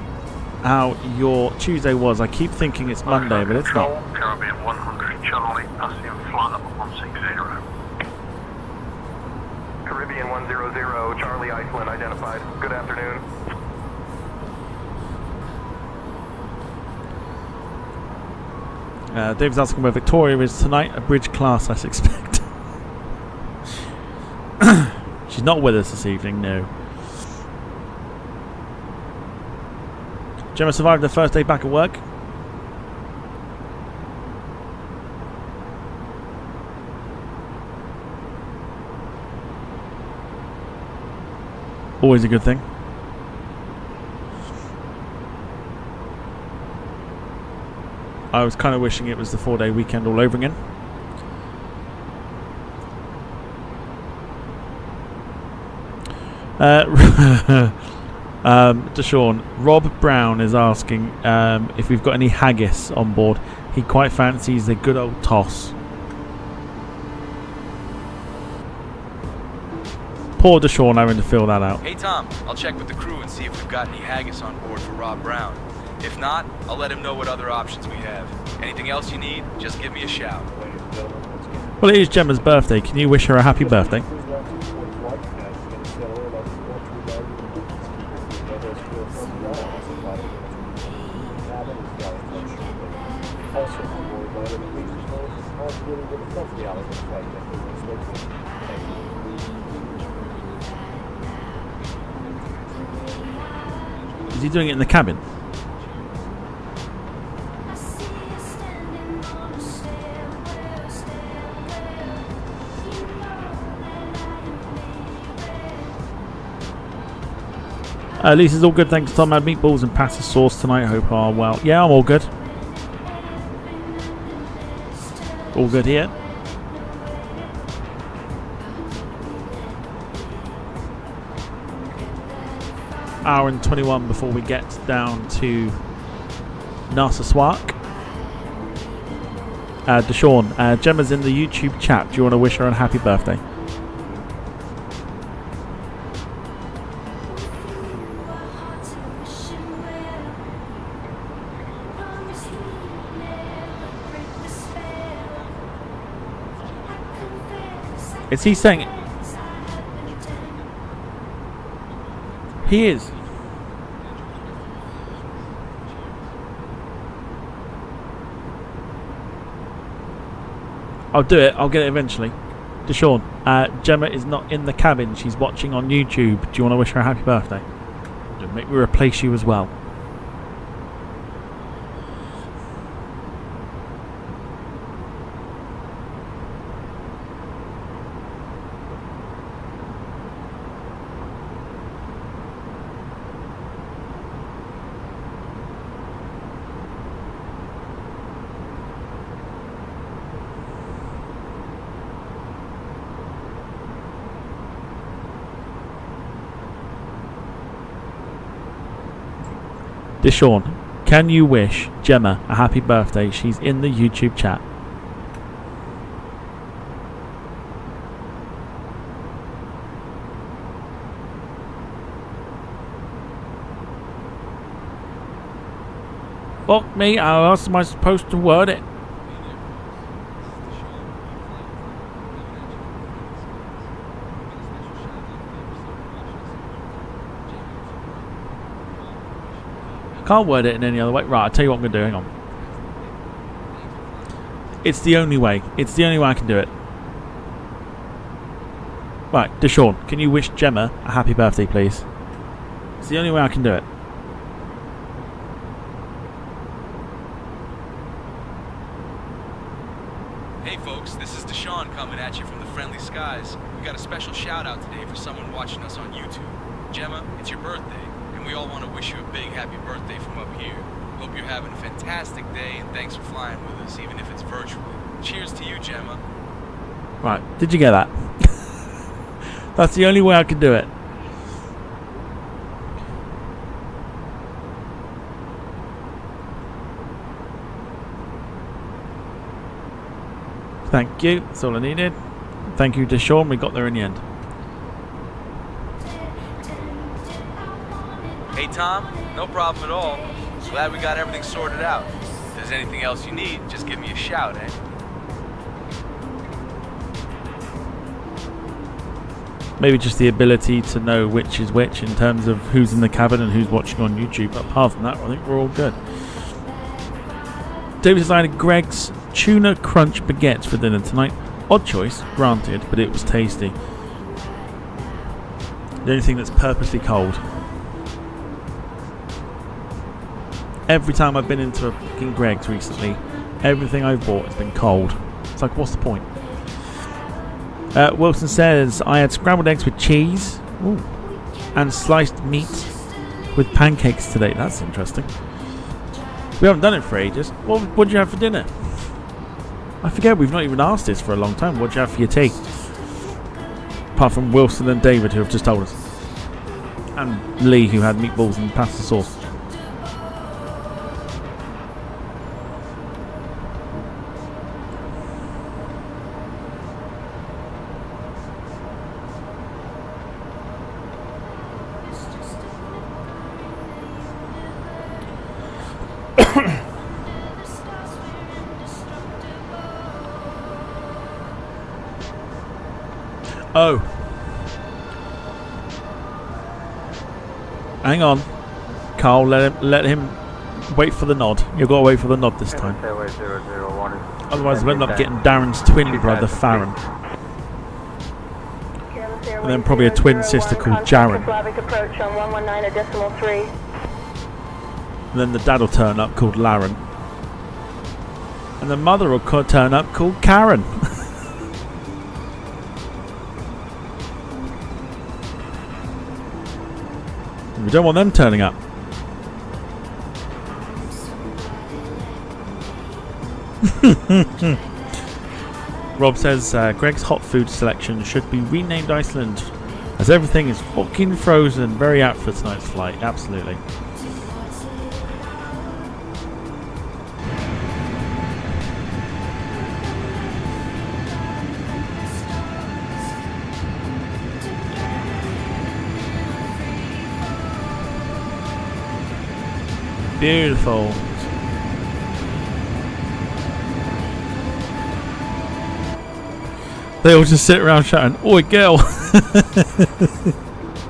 how your Tuesday was. I keep thinking it's Monday, but it's not. Caribbean 100 Charlie, passing flight number 160. Caribbean 100, Charlie Iceland identified. Good afternoon. Dave's asking where Victoria is tonight. A bridge class, I suspect. She's not with us this evening, no. Gemma survived her first day back at work. Always a good thing. I was kind of wishing it was the 4-day weekend all over again. Deshaun, Rob Brown is asking if we've got any haggis on board. He quite fancies the good old toss. Poor Deshaun having to fill that out. Hey Tom, I'll check with the crew and see if we've got any haggis on board for Rob Brown. If not, I'll let him know what other options we have. Anything else you need, just give me a shout. Well, it is Gemma's birthday. Can you wish her a happy birthday? Is he doing it in the cabin? Lisa's all good, thanks Tom. I had meatballs and pasta sauce tonight. I hope you are well. Yeah, I'm all good. All good here. Hour and 21 before we get down to Narsarsuaq. Deshaun, Gemma's in the YouTube chat. Do you want to wish her a happy birthday? Is he saying it? He is. I'll do it. I'll get it eventually. Deshaun. Gemma is not in the cabin. She's watching on YouTube. Do you want to wish her a happy birthday? Make me replace you as well. Deshaun, can you wish Gemma a happy birthday? She's in the YouTube chat. Fuck me, how else am I supposed to word it? Can't word it in any other way. Right, I'll tell you what I'm going to do. Hang on. It's the only way. It's the only way I can do it. Right, Deshaun, can you wish Gemma a happy birthday, please? It's the only way I can do it. Hey folks, this is Deshaun coming at you from the friendly skies. We got a special shout out today for someone watching us on YouTube. Gemma, it's your birthday. We all want to wish you a big happy birthday from up here. Hope you're having a fantastic day and thanks for flying with us, even if it's virtually. Cheers to you, Gemma. Right, did you get that? That's the only way I can do it. Thank you, that's all I needed. Thank you to Sean, we got there in the end. Hey Tom, no problem at all. Glad we got everything sorted out. If there's anything else you need, just give me a shout, eh? Maybe just the ability to know which is which in terms of who's in the cabin and who's watching on YouTube. Apart from that, I think we're all good. David decided Greg's tuna crunch baguettes for dinner tonight. Odd choice, granted, but it was tasty. The only thing that's purposely cold. Every time I've been into a fucking Greg's recently, everything I've bought has been cold. It's like, what's the point? Wilson says, I had scrambled eggs with cheese and sliced meat with pancakes today. That's interesting. We haven't done it for ages. What did you have for dinner? I forget, we've not even asked this for a long time. What did you have for your tea? Apart from Wilson and David, who have just told us. And Lee, who had meatballs and pasta sauce. Oh. Hang on. Carl, let him wait for the nod. You've got to wait for the nod this time. Otherwise we'll end up getting Darren's twin brother, Farron. And then probably a twin sister called Jaren. And then the dad will turn up called Laren. And the mother will turn up called Karen. We don't want them turning up. Rob says Greg's hot food selection should be renamed Iceland, as everything is fucking frozen. Very apt for tonight's flight. Absolutely. Beautiful. They all just sit around shouting, "Oi, girl!"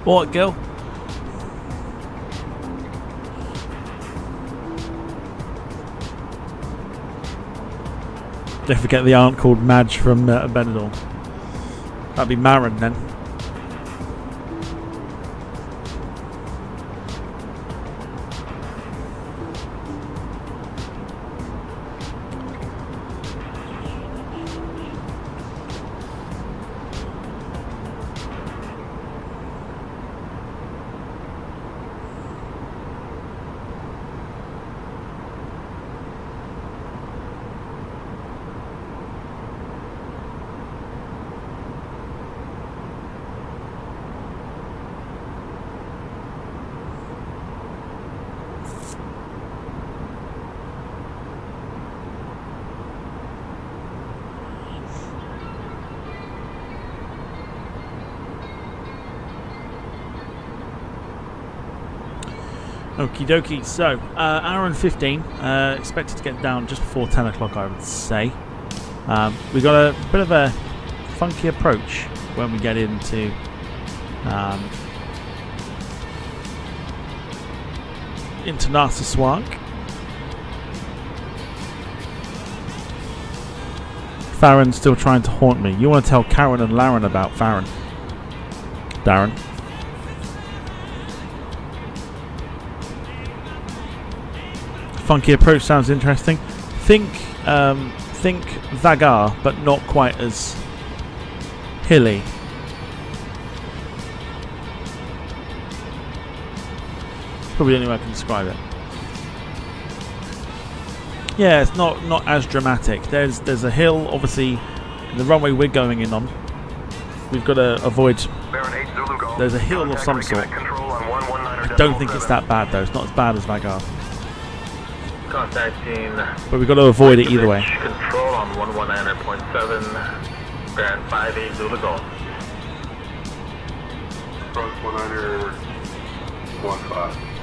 What, girl? Don't forget the aunt called Madge from Benidorm. That'd be Marin then. Okie dokie, so hour and 15, expected to get down just before 10 o'clock, I would say. We got a bit of a funky approach when we get into Narsarsuaq. Farron's still trying to haunt me. You want to tell Karen and Laren about Farron, Darren? Funky approach sounds interesting. Think Vagar, but not quite as hilly. Probably the only way I can describe it. Yeah, it's not as dramatic. There's a hill, obviously, the runway we're going in on. We've got to avoid. There's a hill of some sort. I don't think it's that bad though. It's not as bad as Vagar. Contacting. But we've got to avoid it either way. Control on 119.7, bearing 58 Zulu Golf. Approach 100.15.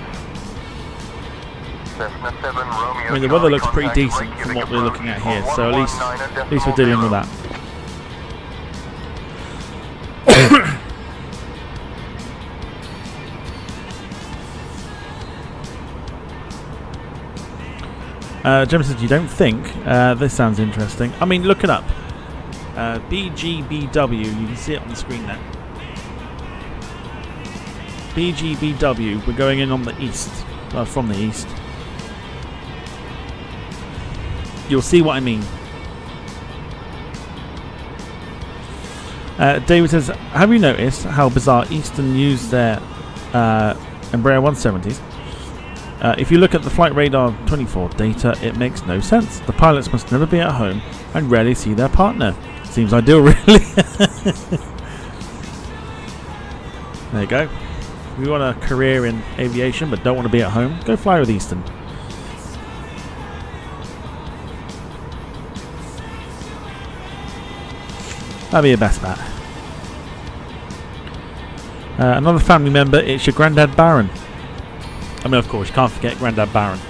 I mean, the weather looks pretty decent from what we're looking at here, so at least we're dealing with that. Jim said, you don't think? This sounds interesting. I mean, look it up. BGBW, you can see it on the screen there. BGBW, we're going in on the east. From the east. You'll see what I mean. David says, have you noticed how bizarre Eastern use their Embraer 170s? If you look at the Flight Radar 24 data, it makes no sense. The pilots must never be at home and rarely see their partner. Seems ideal, really. There you go. If you want a career in aviation but don't want to be at home, go fly with Eastern. That'd be your best bet. Another family member, it's your Grandad Baron. I mean, of course, you can't forget Grandad Baron.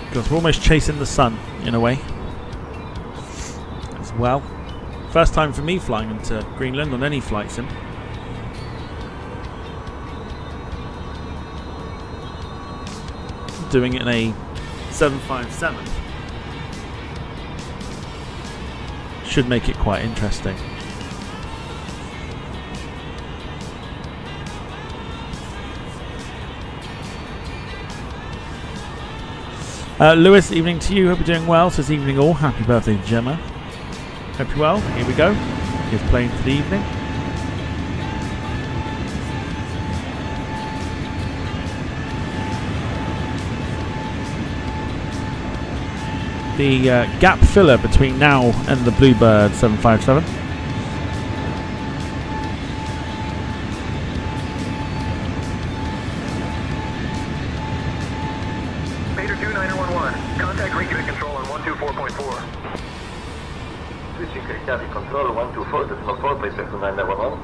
Because we're almost chasing the sun, in a way. As well. First time for me flying into Greenland on any flight sim. Doing it in a 757 should make it quite interesting. Lewis, evening to you. Hope you're doing well. Says evening all. Happy birthday, Gemma. Hope you're well. Here we go. Here's playing for the evening. The gap filler between now and the Bluebird 757. Mater 2911, contact Reykjavik control on 124.4. Switching Reykjavik control 124.4, please back to 911.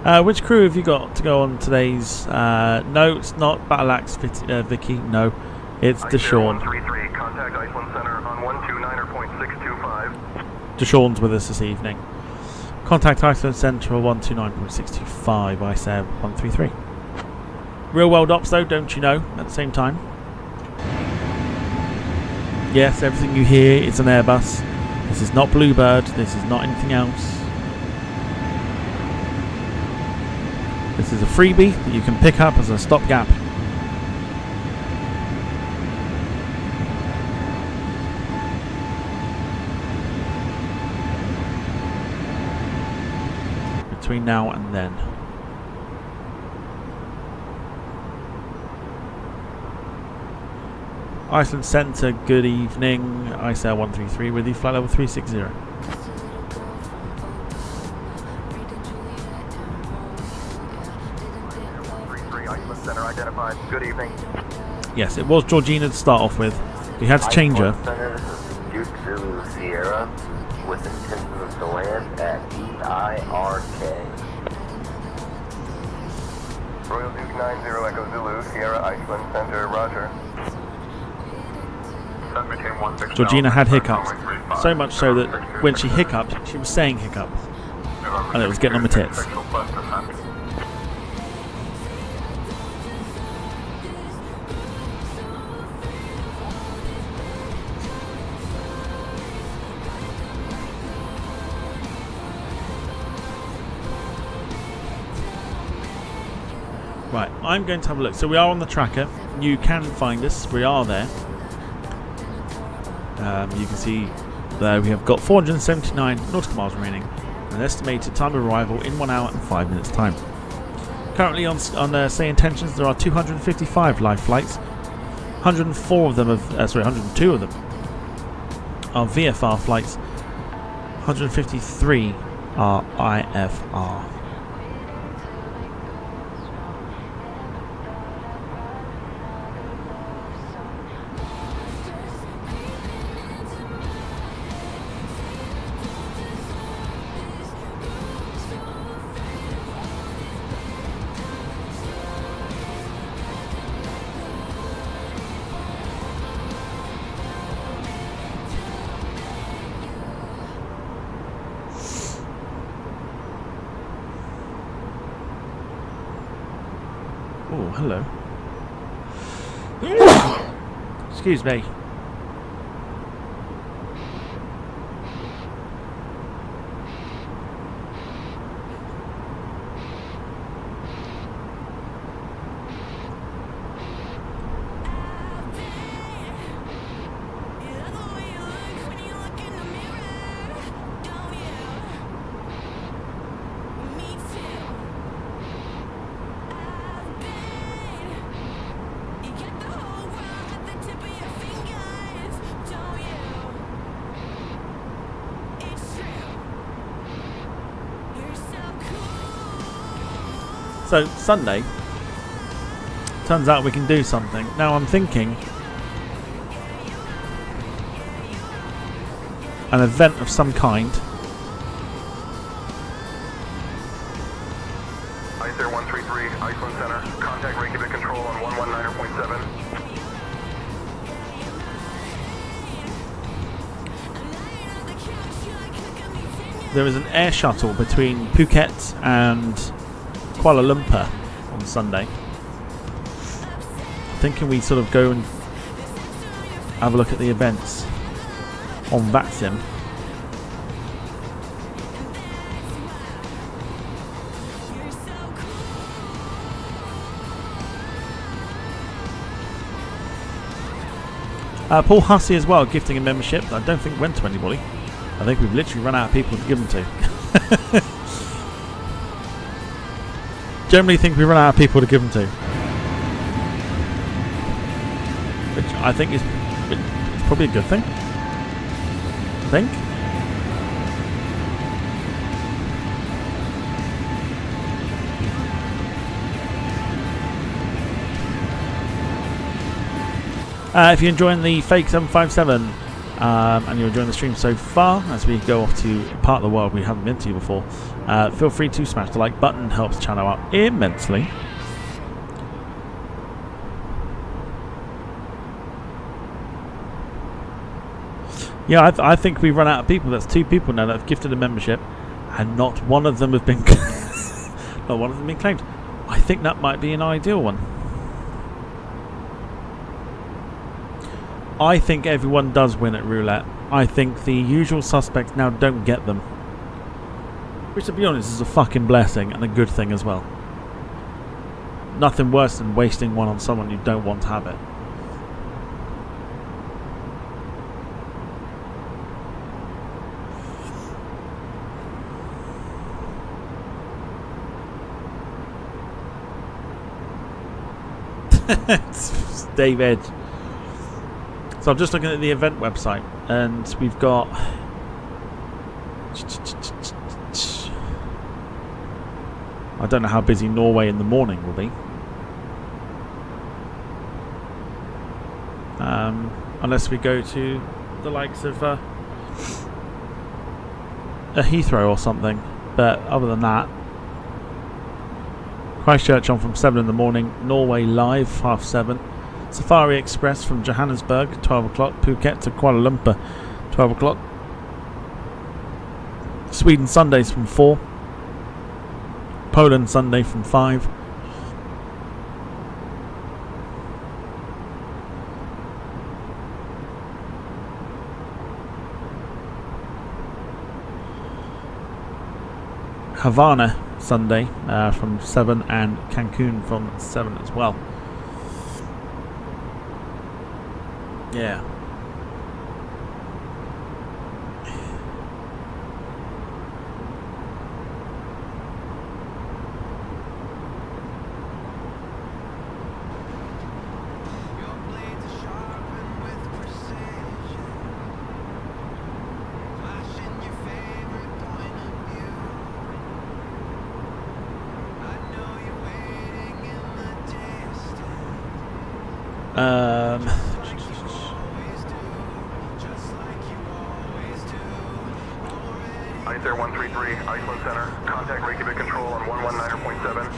Which crew have you got to go on today's? No, it's not Battle Axe Vicky. No, it's Deshawn. 133, contact Iceland Center on 129.625. Deshawn's with us this evening. Contact Iceland Center on 129.625. Icelandair 133. Real world ops though, don't you know? At the same time. Yes, everything you hear is an Airbus. This is not Bluebird. This is not anything else. This is a freebie that you can pick up as a stopgap. Between now and then. Iceland Centre, good evening. Icelandair 133 with you, flight level 360. Iceland Center identified. Good evening. Yes, it was Georgina to start off with. We had to change her. Center, this is Duke Zulu Sierra with intentions to land at EIRK. Royal Duke 90 Echo Zulu, Sierra Iceland Center, roger. Georgina had hiccups, so much so that when she hiccuped, she was saying hiccup, and it was getting on my tits. Right, I'm going to have a look. So we are on the tracker. You can find us. We are there. You can see there we have got 479 nautical miles remaining. An estimated time of arrival in 1 hour and 5 minutes time. Currently on say intentions there are 255 live flights. 102 of them are VFR flights. 153 are IFR. Oh, hello. Excuse me. So, Sunday, turns out we can do something. Now I'm thinking an event of some kind. Icelandair 133, Iceland Center, contact Reykjavik control on 119.7. There is an air shuttle between Phuket and Kuala Lumpur on Sunday. Thinking we sort of go and have a look at the events on VATSIM. Paul Hussey as well, gifting a membership that I don't think went to anybody. I think we've literally run out of people to give them to. Generally think we run out of people to give them to. Which I think is it's probably a good thing. I think. If you're enjoying the fake 757 and you're enjoying the stream so far as we go off to a part of the world we haven't been to before, feel free to smash the like button. Helps the channel out immensely. Yeah, I think we've run out of people. That's 2 people now that have gifted a membership, and not one of them have been not one of them been claimed. I think that might be an ideal one. I think everyone does win at roulette. I think the usual suspects now don't get them, which, to be honest, is a fucking blessing and a good thing as well. Nothing worse than wasting one on someone you don't want to have it. It's Dave Edge. So I'm just looking at the event website, and we've got I don't know how busy Norway in the morning will be, unless we go to the likes of a Heathrow or something. But other than that, Christchurch on from 7 in the morning, Norway live 7:30, Safari Express from Johannesburg 12 o'clock, Phuket to Kuala Lumpur 12 o'clock, Sweden Sundays from 4, Poland Sunday from 5, Havana Sunday from 7, and Cancun from 7 as well. Yeah. Icelandair 133, Iceland Center. Contact Reykjavik Control on 119.7.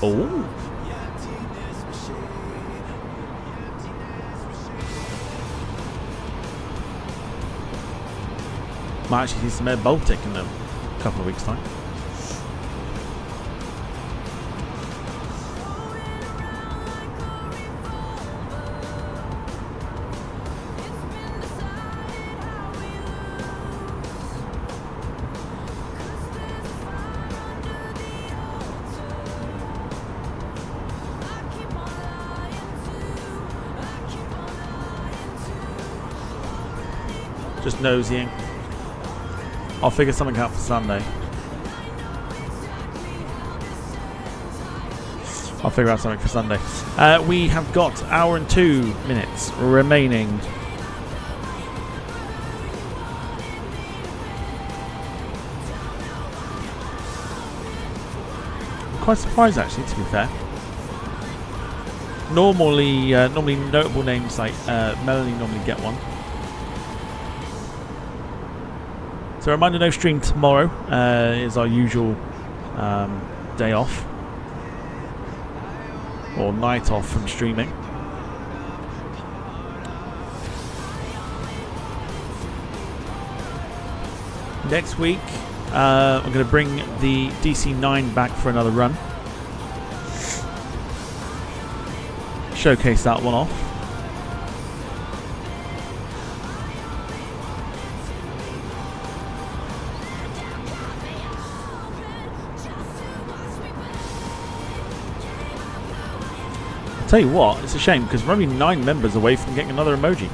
Oh. Might actually see some Air Baltic in a couple of weeks' time. Just nosying. I'll figure something out for Sunday. I'll figure out something for Sunday. We have got hour and 2 minutes remaining. I'm quite surprised, actually, to be fair. Normally notable names like Melanie normally get one. So a reminder, no stream tomorrow is our usual day off, or night off from streaming. Next week I'm going to bring the DC-9 back for another run. Showcase that one off. Tell you what, it's a shame because we're only 9 members away from getting another emoji.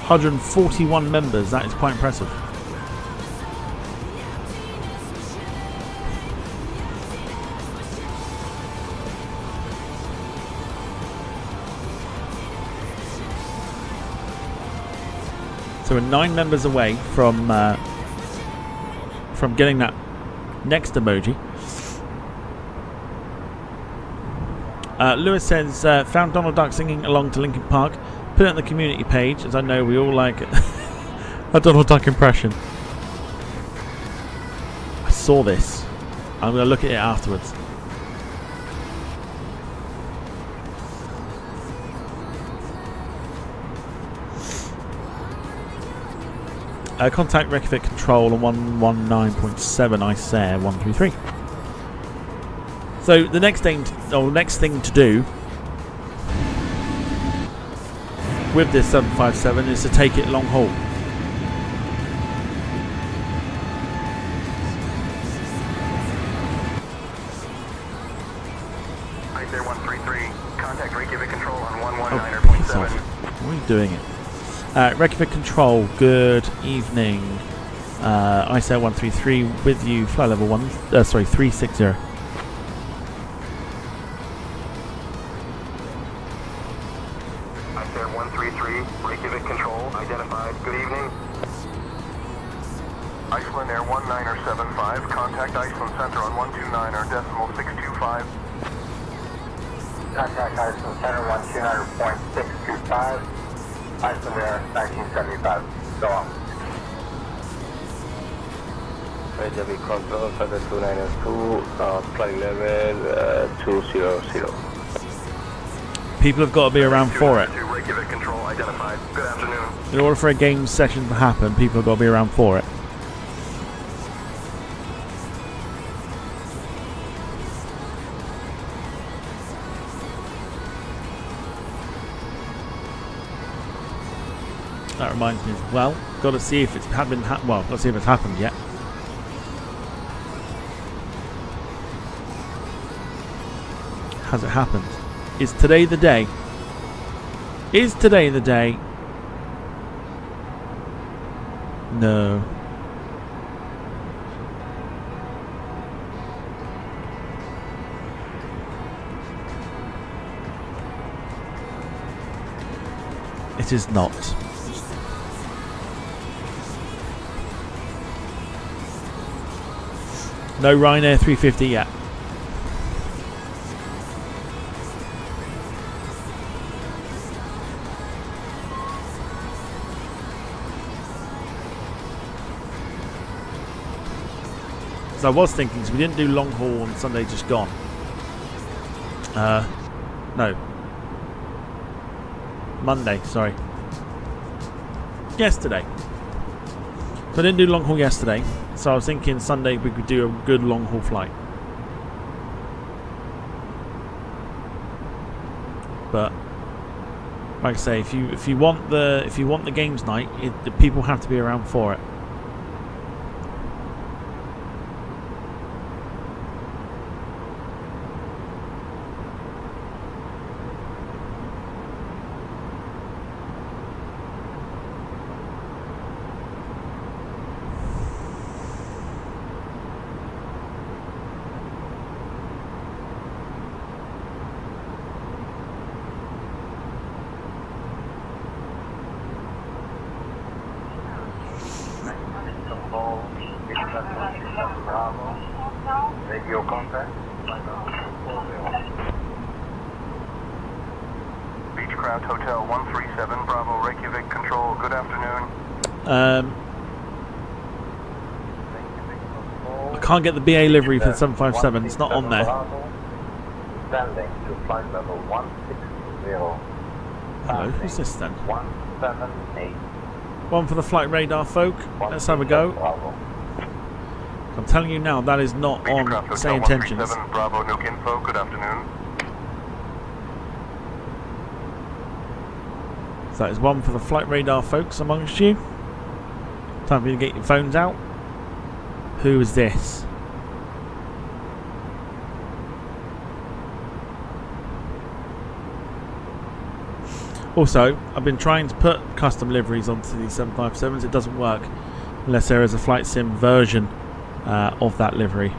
141 members, that is quite impressive. So we're 9 members away from getting that next emoji. Lewis says, found Donald Duck singing along to Linkin Park. Put it on the community page, as I know we all like a Donald Duck impression. I saw this. I'm going to look at it afterwards. Contact Reykjavik Control on 119.7 Icelandair 133. So the next thing to do with this 757 is to take it long haul. Icelandair 133, contact Reykjavik Control on 119.7. Why are you doing it? Reykjavik Control, good evening. Icelandair 133 with you, flight level 360. Icelandair 133, Reykjavik Control, identified. Good evening. Icelandair 1975, contact Iceland Center on 129.625. Contact Iceland Center 129.625. Icelandair 1975. Go on. Reykjavik Control, Feather 292, flight level 200. People have got to be around for it. Reykjavik Control, identified. Good afternoon. In order for a game session to happen, people have got to be around for it. That reminds me as well. Got to see if it's got to see if it's happened yet. Has it happened? Is today the day? Is today the day? No. It is not. No Ryanair 350 yet. So I was thinking, so we didn't do long haul on Sunday just gone. No. Monday, sorry. Yesterday. So I didn't do long haul yesterday. So I was thinking Sunday we could do a good long haul flight. But like I say, if you want the games night, the people have to be around for it. Radio contact. Beechcraft Hotel 137, Bravo, Reykjavik Control. Good afternoon. I can't get the BA livery for the 757. It's not on there. Standing to flight level 160. Hello, who's this then? 178. One for the flight radar folk. Let's have a go. I'm telling you now, that is not on Say Intentions. Bravo, Nuke Info. Good afternoon. So that is one for the flight radar folks amongst you. Time for you to get your phones out. Who is this? Also, I've been trying to put custom liveries onto these 757s. It doesn't work unless there is a flight sim version of that livery,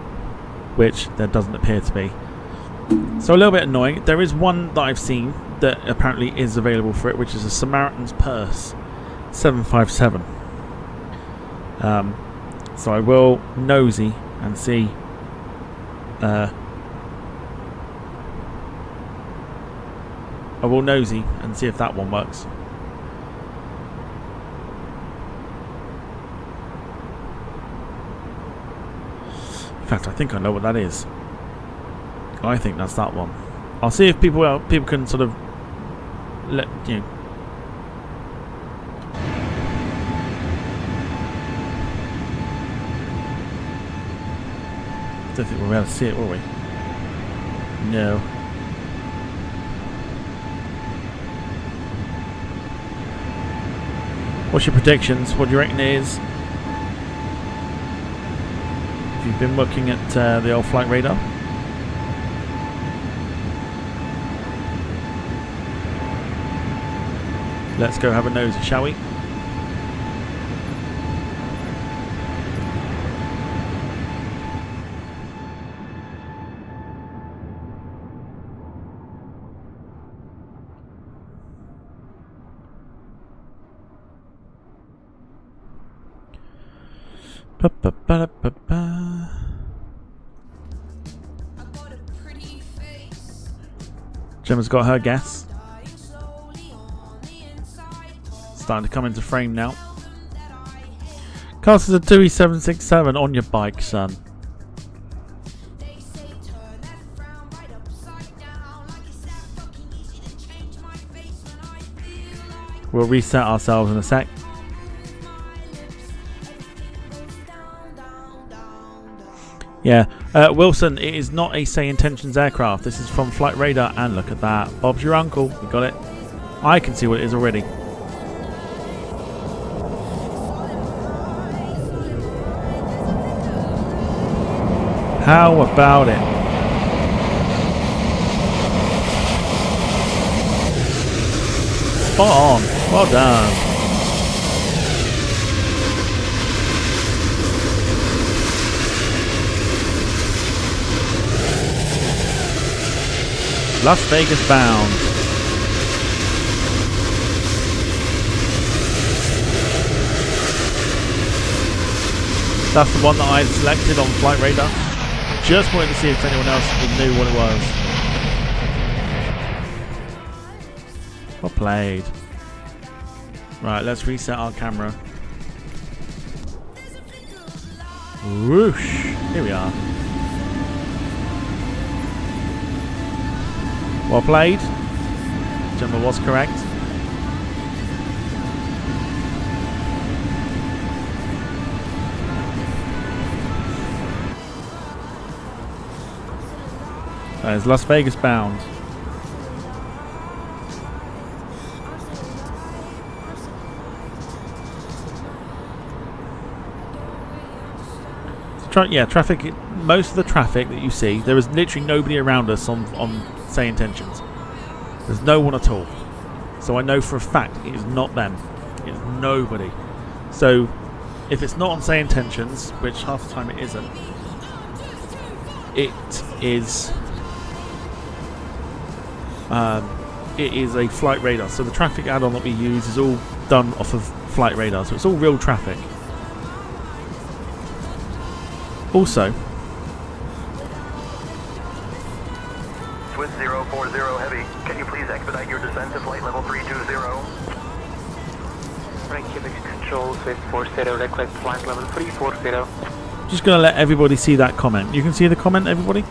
which there doesn't appear to be. So a little bit annoying. There is one that I've seen that apparently is available for it, which is a Samaritan's Purse 757. So I will nosy and see. I will nosy and see if that one works. In fact, I think I know what that is. I think that's that one. I'll see if people can sort of let you know. I don't think we'll be able to see it, will we? No. What's your predictions? What do you reckon it is? Have you been looking at the old flight radar? Let's go have a nosy, shall we? Gemma's got her guess. Starting to come into frame now. Cast is a 2E767 on your bike, son. We'll reset ourselves in a sec. Yeah, Wilson, it is not a Say Intentions aircraft. This is from Flight Radar, and look at that. Bob's your uncle. We got it. I can see what it is already. How about it? Spot on. Well done. Las Vegas bound. That's the one that I selected on Flight Radar. Just wanted to see if anyone else knew what it was. Well played. Right, let's reset our camera. Whoosh! Here we are. Well played. Gemma was correct. That is Las Vegas bound. Yeah, traffic. Most of the traffic that you see, there is literally nobody around us on Say Intentions. There's no one at all. So I know for a fact it is not them. It is nobody. So if it's not on Say Intentions, which half the time it isn't, it is a Flight Radar. So the traffic add-on that we use is all done off of Flight Radar. So it's all real traffic. Also, Swiss 040 Heavy, can you please expedite your descent to flight level 320? Reykjavik Control, Swiss 40, request flight level 340. just going to let everybody see that comment. You can see the comment, everybody?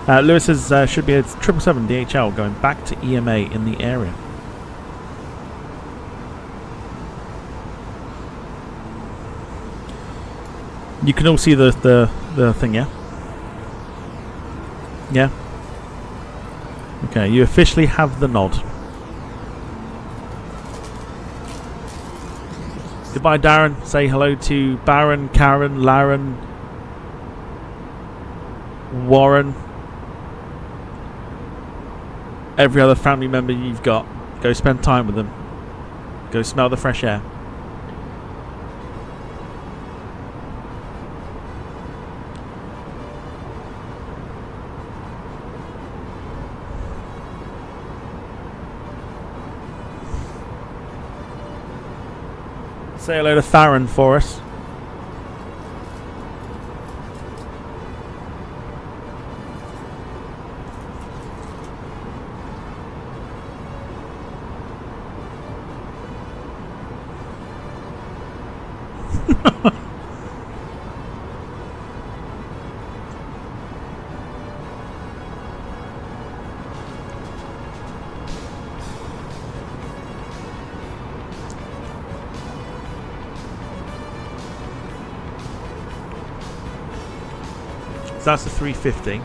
Lewis says should be a 777 DHL going back to EMA in the area. You can all see the thing, yeah? Yeah? Okay, you officially have the nod. Goodbye, Darren. Say hello to Baron, Karen, Laren, Warren, every other family member you've got. Go spend time with them. Go smell the fresh air. Say hello to Farron for us. So that's the 350.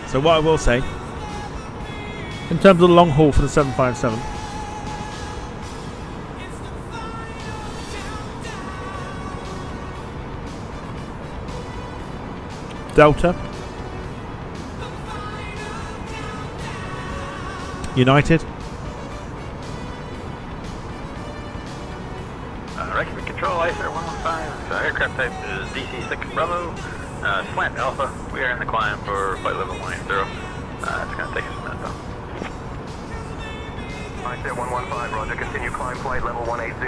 So what I will say, in terms of the long haul for the 757, Delta, United, Reykjavik Control, Icelandair 115. Aircraft type is DC-6 Bravo. Slant Alpha. We are in the climb for flight level 180. It's going to take us a minute though. Icelandair 115, roger. Continue climb flight level 180.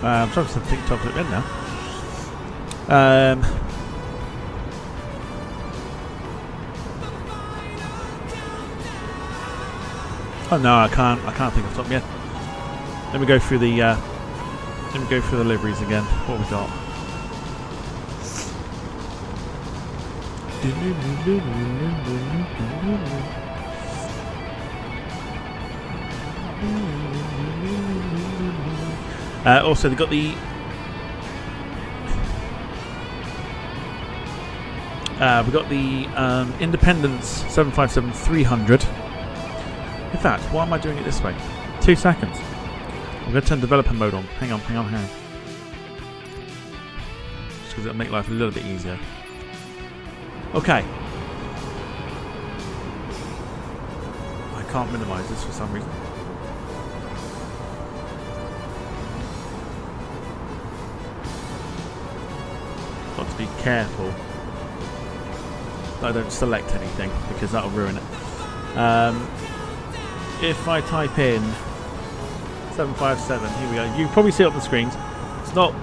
I'm trying to think chocolate in now. Oh no, I can't think of something yet. Let me go through the liveries again. What we got? Also, they've got the we've got the Independence 757-300. In fact, why am I doing it this way? 2 seconds. I'm going to turn developer mode on. Hang on. Just because it'll make life a little bit easier. Okay. I can't minimise this for some reason. Got to be careful that I don't select anything because that'll ruin it. If I type in 757, here we go. You can probably see it on the screens. It's not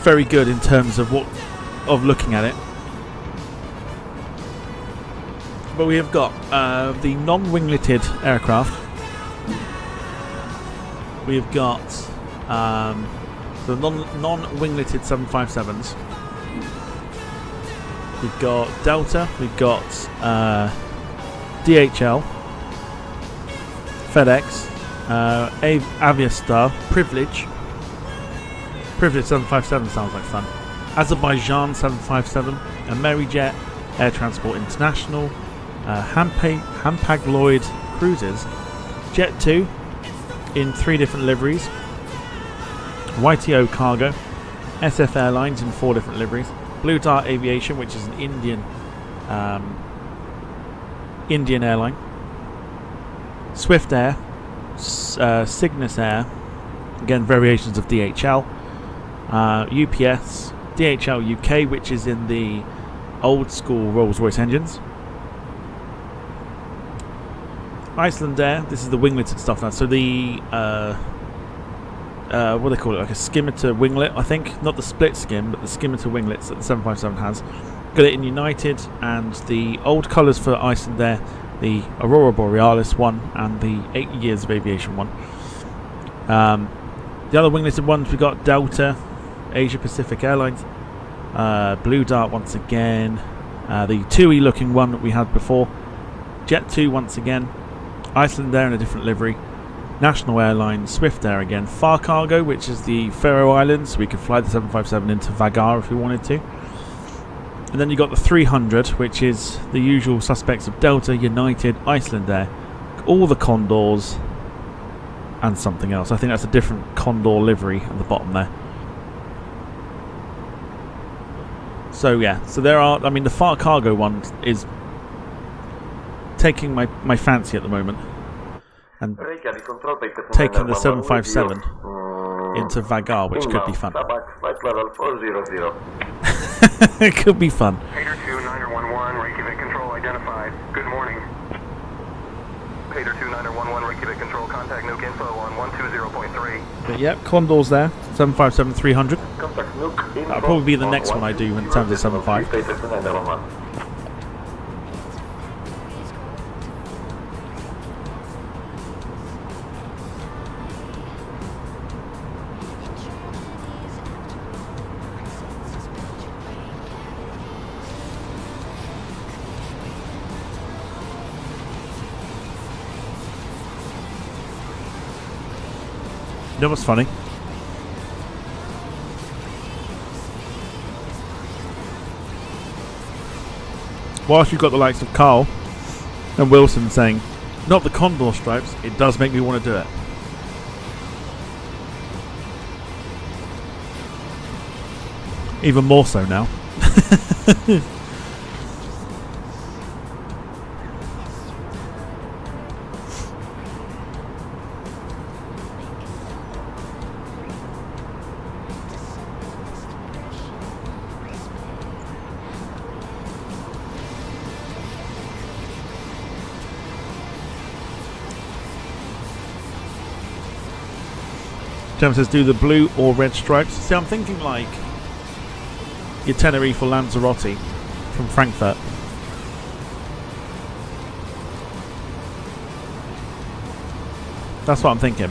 very good in terms of looking at it, but we have got the non-wingleted aircraft. We have got the non-wingleted 757s. We've got Delta, we've got DHL, FedEx, Aviastar, Privilege 757 sounds like fun, Azerbaijan 757, Amerijet, Air Transport International, Hapag Lloyd Cruises, Jet 2 in 3 different liveries, YTO Cargo, SF Airlines in 4 different liveries, Blue Dart Aviation, which is an Indian airline, Swift Air, Cygnus Air, again variations of DHL, UPS, DHL UK, which is in the old school Rolls-Royce engines, Icelandair, this is the wingleted stuff now, so the what do they call it? Like a skimmer to winglet, I think. Not the split skim, but the skimmer to winglets that the 757 has. Got it in United and the old colours for Icelandair, the Aurora Borealis one and the 8 Years of Aviation one. The other wingleted ones we got Delta, Asia Pacific Airlines, Blue Dart once again, the TUI looking one that we had before, Jet2 once again, Icelandair in a different livery, National Airlines, Swift Air again, Far Cargo, which is the Faroe Islands, so we could fly the 757 into Vagar if we wanted to. And then you got the 300, which is the usual suspects of Delta, United, Icelandair, all the Condors, and something else. I think that's a different Condor livery at the bottom there. So yeah, so there are, I mean, the Far Cargo one is taking my fancy at the moment. And taking the 757 into Vagar, which could be fun. It could be fun. Pater 2911, Reykjavik Control identified. Good morning. Pater 2911, Reykjavik Control, contact nuke info on 120.3. But yep, Condor's there, 757-300. That'll probably be the next one I do in terms of 75. You know what's funny? Whilst you've got the likes of Carl and Wilson saying, not the Condor stripes, it does make me want to do it. Even more so now. Tim says, do the blue or red stripes. See, I'm thinking like your Tenerife or Lanzarote from Frankfurt. That's what I'm thinking.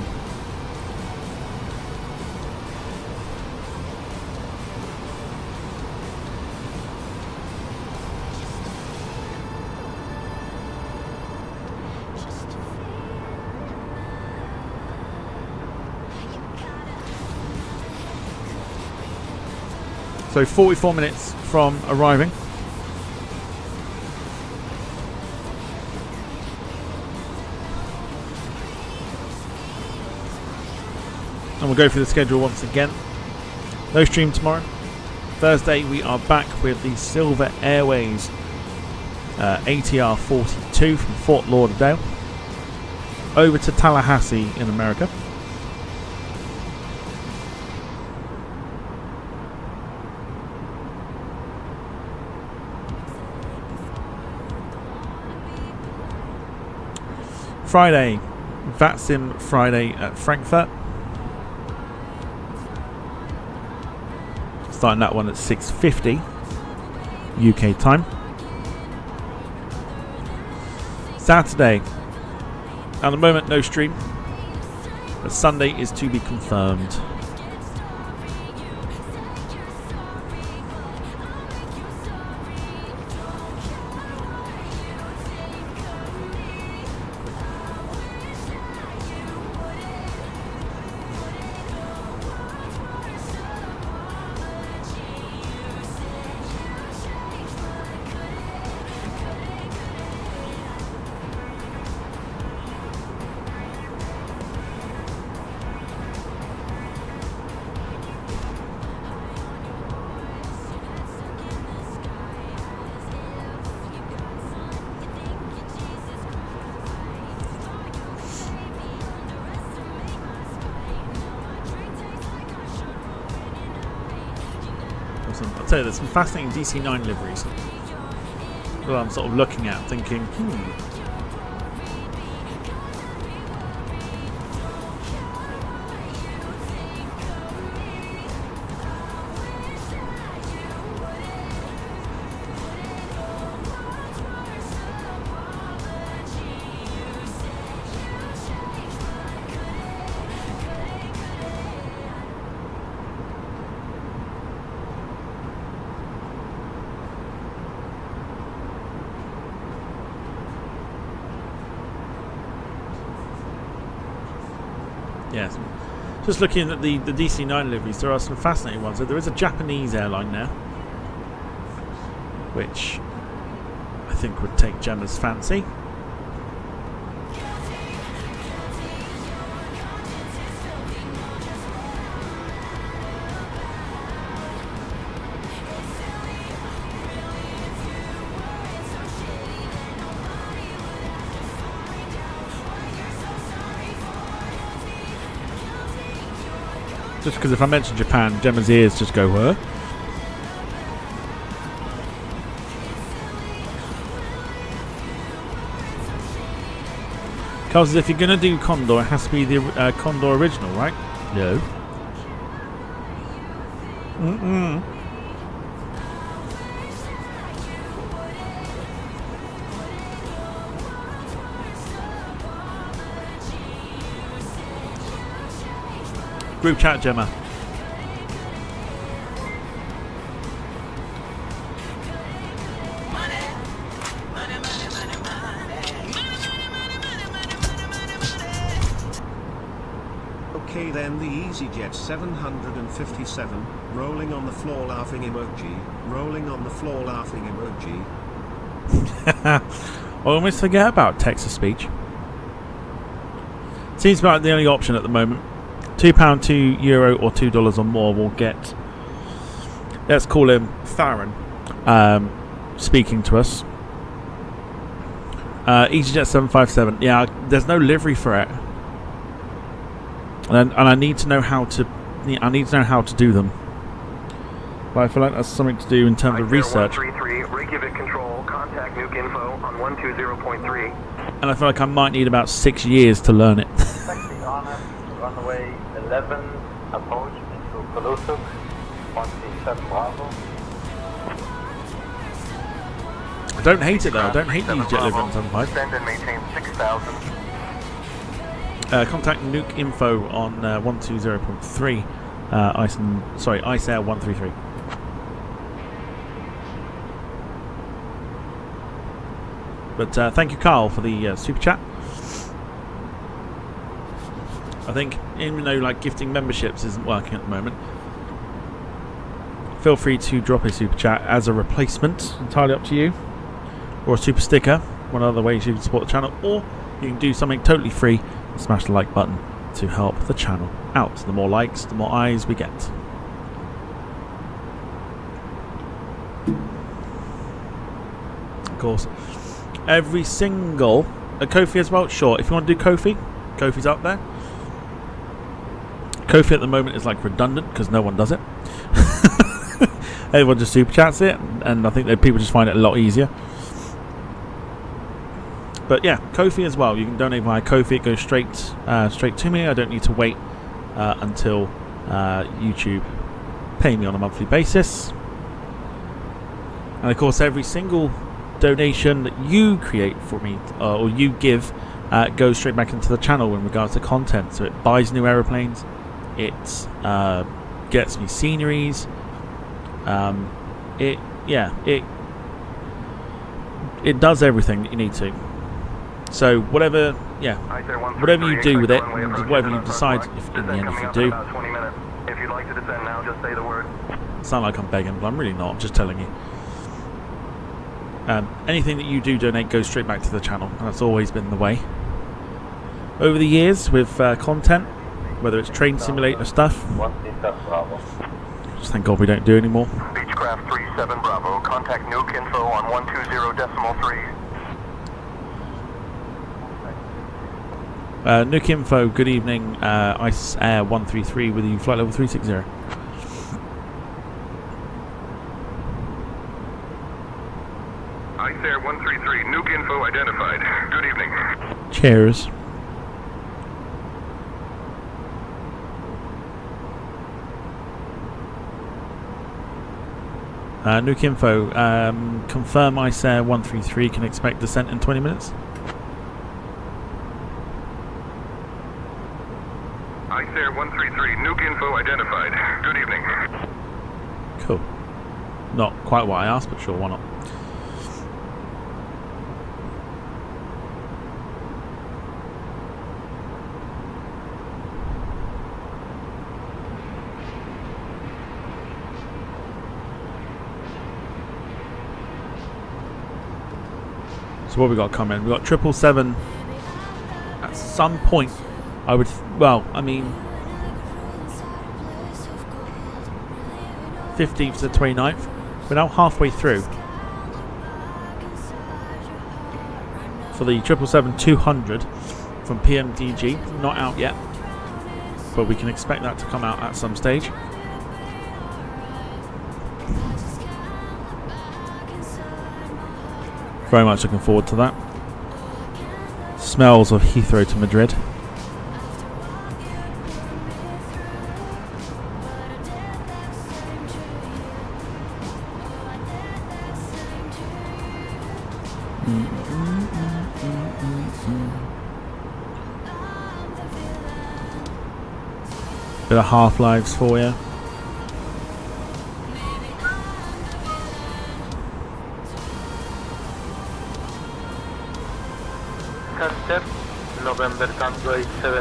So 44 minutes from arriving. And we'll go through the schedule once again. No stream tomorrow. Thursday we are back with the Silver Airways ATR 42 from Fort Lauderdale over to Tallahassee in America. Friday, VATSIM Friday at Frankfurt. Starting that one at 6:50 UK time. Saturday, at the moment no stream, but Sunday is to be confirmed. I'll tell you, there's some fascinating DC-9 liveries that I'm sort of looking at, thinking, Yes. Just looking at the DC-9 liveries, there are some fascinating ones. So there is a Japanese airline now, which I think would take Gemma's fancy. Just because if I mention Japan, Gemma's ears just go, huh? Because if you're going to do Condor, it has to be the Condor original, right? No. Group chat, Gemma. Okay, then the EasyJet 757, rolling on the floor laughing emoji, rolling on the floor laughing emoji. I almost forget about text-to-speech. Seems about the only option at the moment. £2, €2 or $2 or more will get, let's call him Farron, speaking to us. EasyJet 757, yeah, there's no livery for it, and I need to know how to. I need to know how to do them. But I feel like that's something to do in terms of research. 133, Reykjavik control, contact nuke info on 120.3. And I feel like I might need about 6 years to learn it. Taxi on runway 11, approach into Kalusuk, 137 Bravo. I don't hate it though. I don't hate the EasyJet livery on 75. Extend and maintain 6,000. Contact nuke info on 120.3. Icelandair 133. But thank you, Carl, for the super chat. I think even though like gifting memberships isn't working at the moment, feel free to drop a super chat as a replacement, entirely up to you, or a super sticker, one of the ways you can support the channel, or you can do something totally free and smash the like button to help the channel out. The more likes, the more eyes we get. Of course, every single Kofi as well. Sure, if you want to do Kofi, Kofi's up there. Kofi at the moment is like redundant because no one does it. Everyone just super chats it, and I think that people just find it a lot easier. But yeah, Kofi as well. You can donate via Kofi. It goes straight to me. I don't need to wait until YouTube pay me on a monthly basis. And of course, every single donation that you create for me or you give goes straight back into the channel in regards to content. So it buys new aeroplanes. It gets me sceneries. It does everything that you need to. So whatever you do with it, and whatever you decide, if in the end if you do. If you'd like to descend now, just say the word. Sound like I'm begging, but I'm really not. I'm just telling you. Anything that you do donate goes straight back to the channel, and that's always been the way. Over the years with content, whether it's train simulator stuff, just thank God we don't do anymore. Beechcraft 37 Bravo, contact nuke info on 120.3. Nuke info, good evening, Icelandair 133 with you, flight level 360. Icelandair 133, nuke info identified. Good evening. Cheers. Nuke info, confirm Icelandair 133 can expect descent in 20 minutes. Icelandair 133, nuke info identified. Good evening. Cool. Not quite what I asked, but sure, why not? So what we got coming? We got 777 at some point. I would, well, I mean, 15th to the 29th. We're now halfway through for the 777-200 from PMDG. Not out yet, but we can expect that to come out at some stage. Very much looking forward to that. Smells of Heathrow to Madrid. Bit of half-lives for you.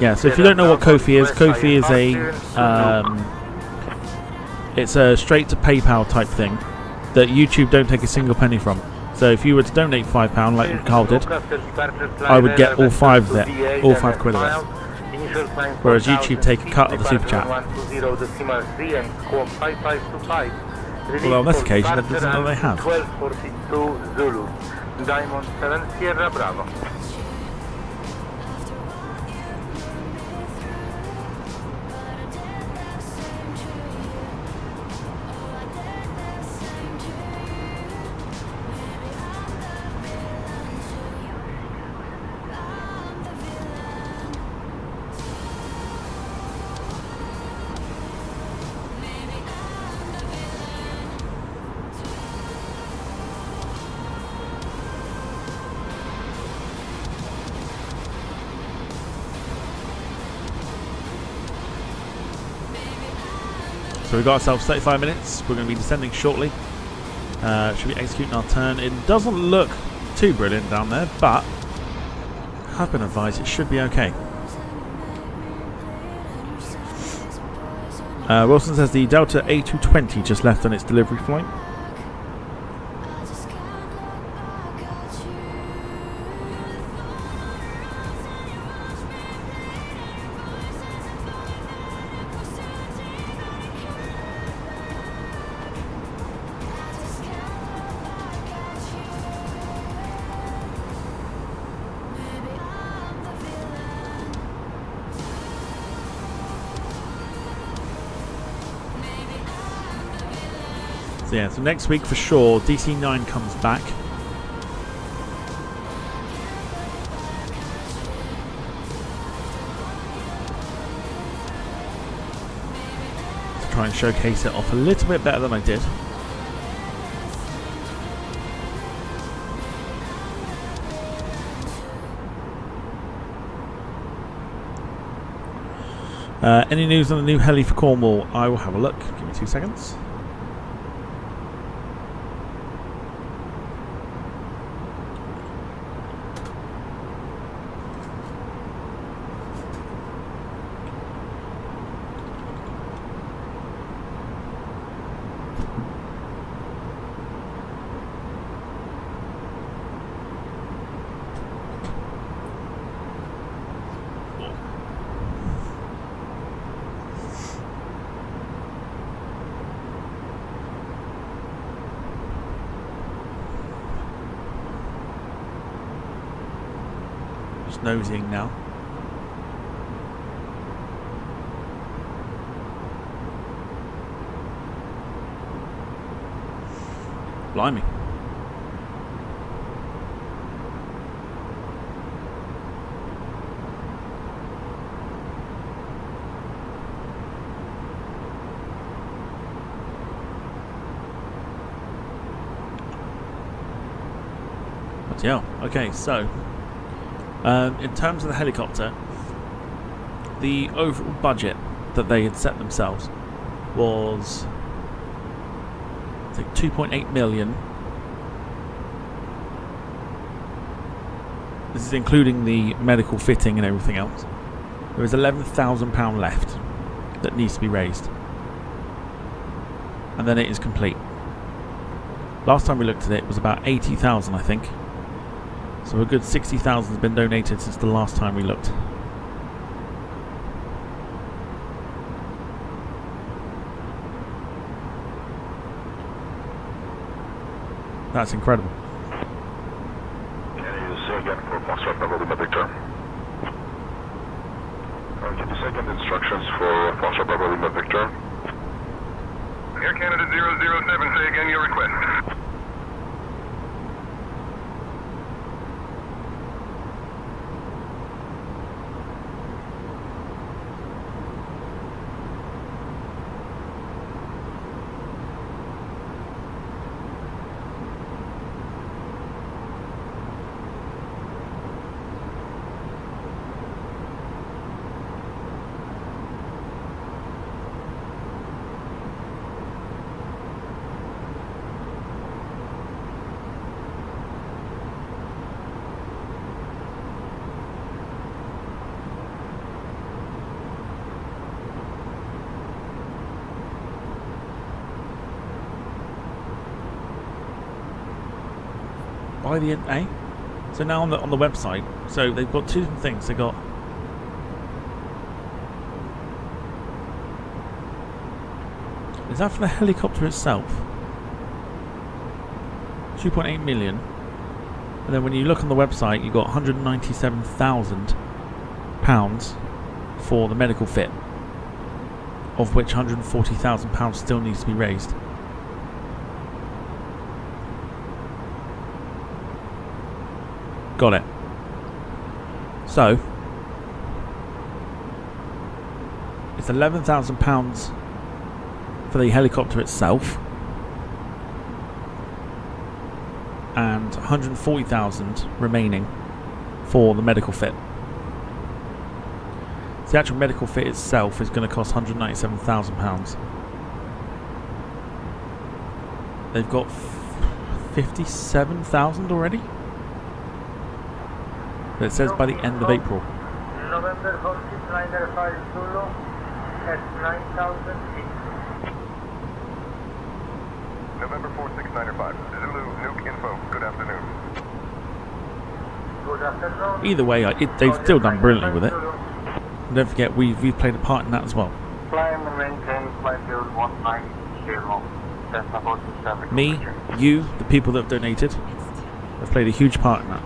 Yeah, so if you don't know what Ko-fi is it's a straight to PayPal type thing that YouTube don't take a single penny from. So if you were to donate £5 like Carl did, I would get all 5 of it, all 5 quid of it. Whereas YouTube take a cut of the super chat. Well, on this occasion, that doesn't know they have. So we've got ourselves 35 minutes. We're going to be descending shortly. Should be executing our turn. It doesn't look too brilliant down there, but I've been advised it should be okay. Wilson says the Delta A220 just left on its delivery flight. So yeah, so next week for sure, DC-9 comes back. To try and showcase it off a little bit better than I did. Any news on the new heli for Cornwall? I will have a look. Give me 2 seconds. Nosing now. Blimey. But yeah, okay, so in terms of the helicopter, the overall budget that they had set themselves was, I think, 2.8 million. This is including the medical fitting and everything else. There is £11,000 left that needs to be raised, and then it is complete. Last time we looked at it was about 80,000, I think. So a good 60,000 has been donated since the last time we looked. That's incredible. Can you say again for Foxtrot Bravo Lima Victor? Can you say again the instructions for Foxtrot Bravo Lima Victor? Air Canada 007, say again your request. By the end, eh? So now on the website, so they've got two different things. They got is that for the helicopter itself? 2.8 million. And then when you look on the website, you got 197,000 pounds for the medical fit, of which 140,000 pounds still needs to be raised. Got it. So it's £11,000 for the helicopter itself, and 140,000 remaining for the medical fit. So the actual medical fit itself is going to cost £197,000. They've got 57,000 already. But it says by the end of April. November 4905 Zulu at 9,000 feet. November 46905 Zulu Nuke Info. Good afternoon. Good afternoon. Either way, they've still done brilliantly with it. And don't forget, we've played a part in that as well. Climb and maintain flight field 190. Me, you, the people that have donated, have played a huge part in that.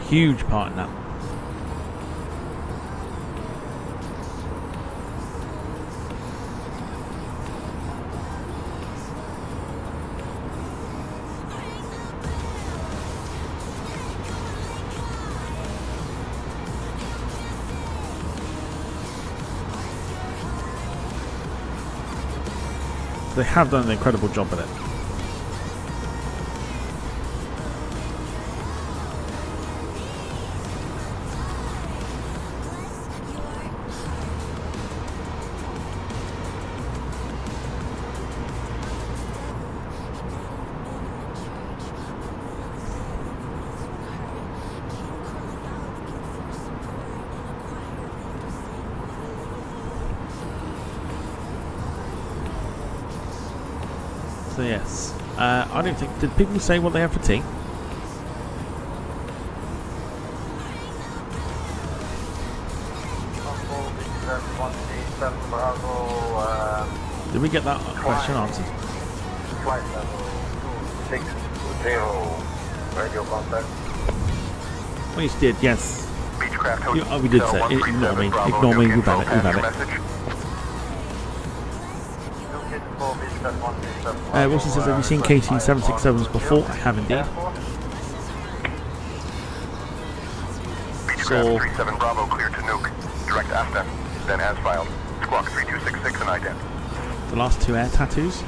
Huge part in that. So they have done an incredible job with it. So yes, I don't think, did people say what they have for tea? Did we get that question answered? Flight level 260, radio contact. We did, yes. Beechcraft Oh, we did say it. Ignore me. Ignore me. We've had it. We've had it. Wilson says, have you seen KC-767s before? I have indeed. Beechcraft 37 Bravo clear to nuke. Direct AFTA. Then as filed. Squawk 3266 and ident. The last two air tattoos.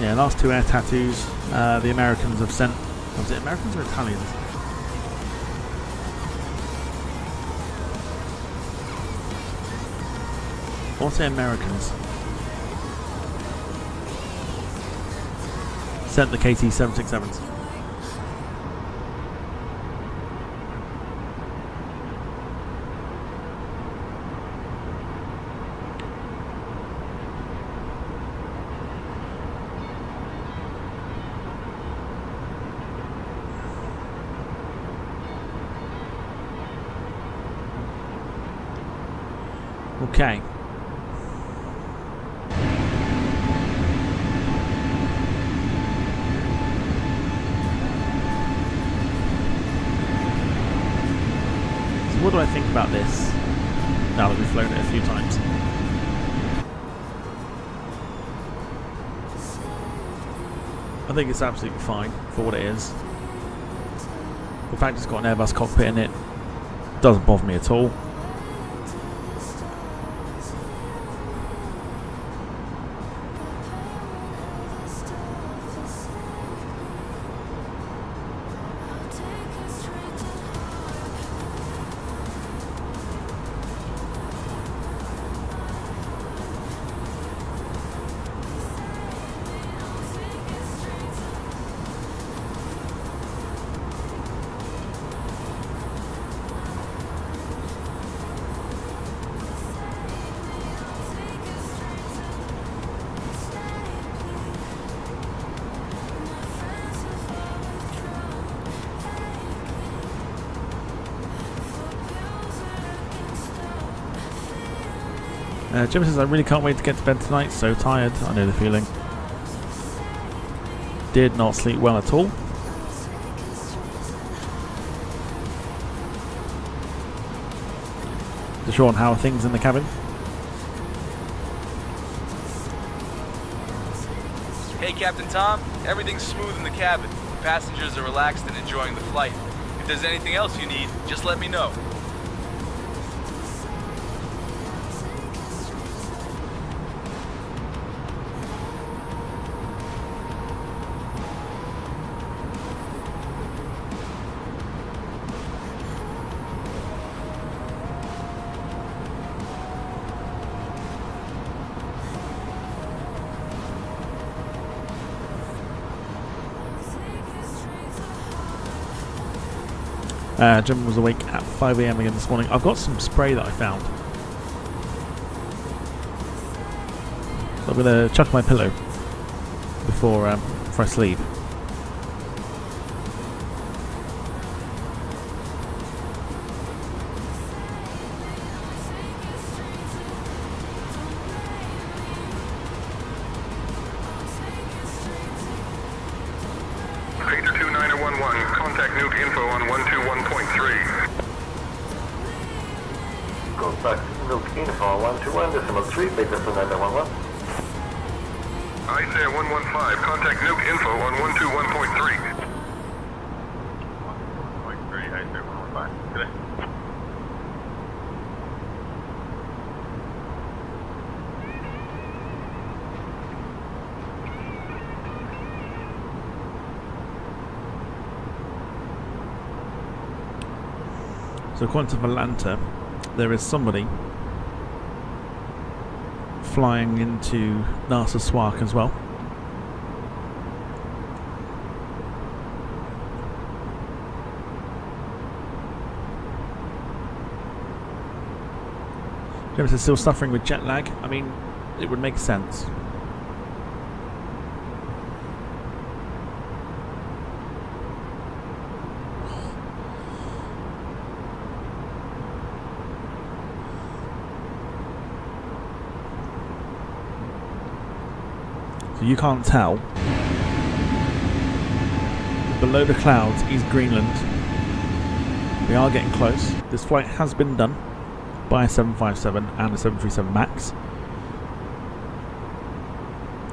Yeah, last two air tattoos the Americans have sent. Was it Americans or Italians? I want to say Americans. Sent the KT-767s. Okay. So what do I think about this now that we've flown it a few times? I think it's absolutely fine for what it is. The fact it's got an Airbus cockpit in it doesn't bother me at all. Jim says, I really can't wait to get to bed tonight, so tired. I know the feeling. Did not sleep well at all. Sean, how are things in the cabin? Hey Captain Tom, everything's smooth in the cabin. The passengers are relaxed and enjoying the flight. If there's anything else you need, just let me know. Jim was awake at 5 AM again this morning. I've got some spray that I found. So I'm going to chuck my pillow before I sleep. Contact nuke info on 121.3. Contact nuke info on 121.3, Baker 911. Icelandair 115, contact nuke info on 121.3. 1.3, Icelandair 115, today. So according to Valanta, there is somebody flying into Narsarsuaq as well. James is still suffering with jet lag. I mean, it would make sense. You can't tell. Below the clouds is Greenland. We are getting close. This flight has been done by a 757 and a 737 MAX.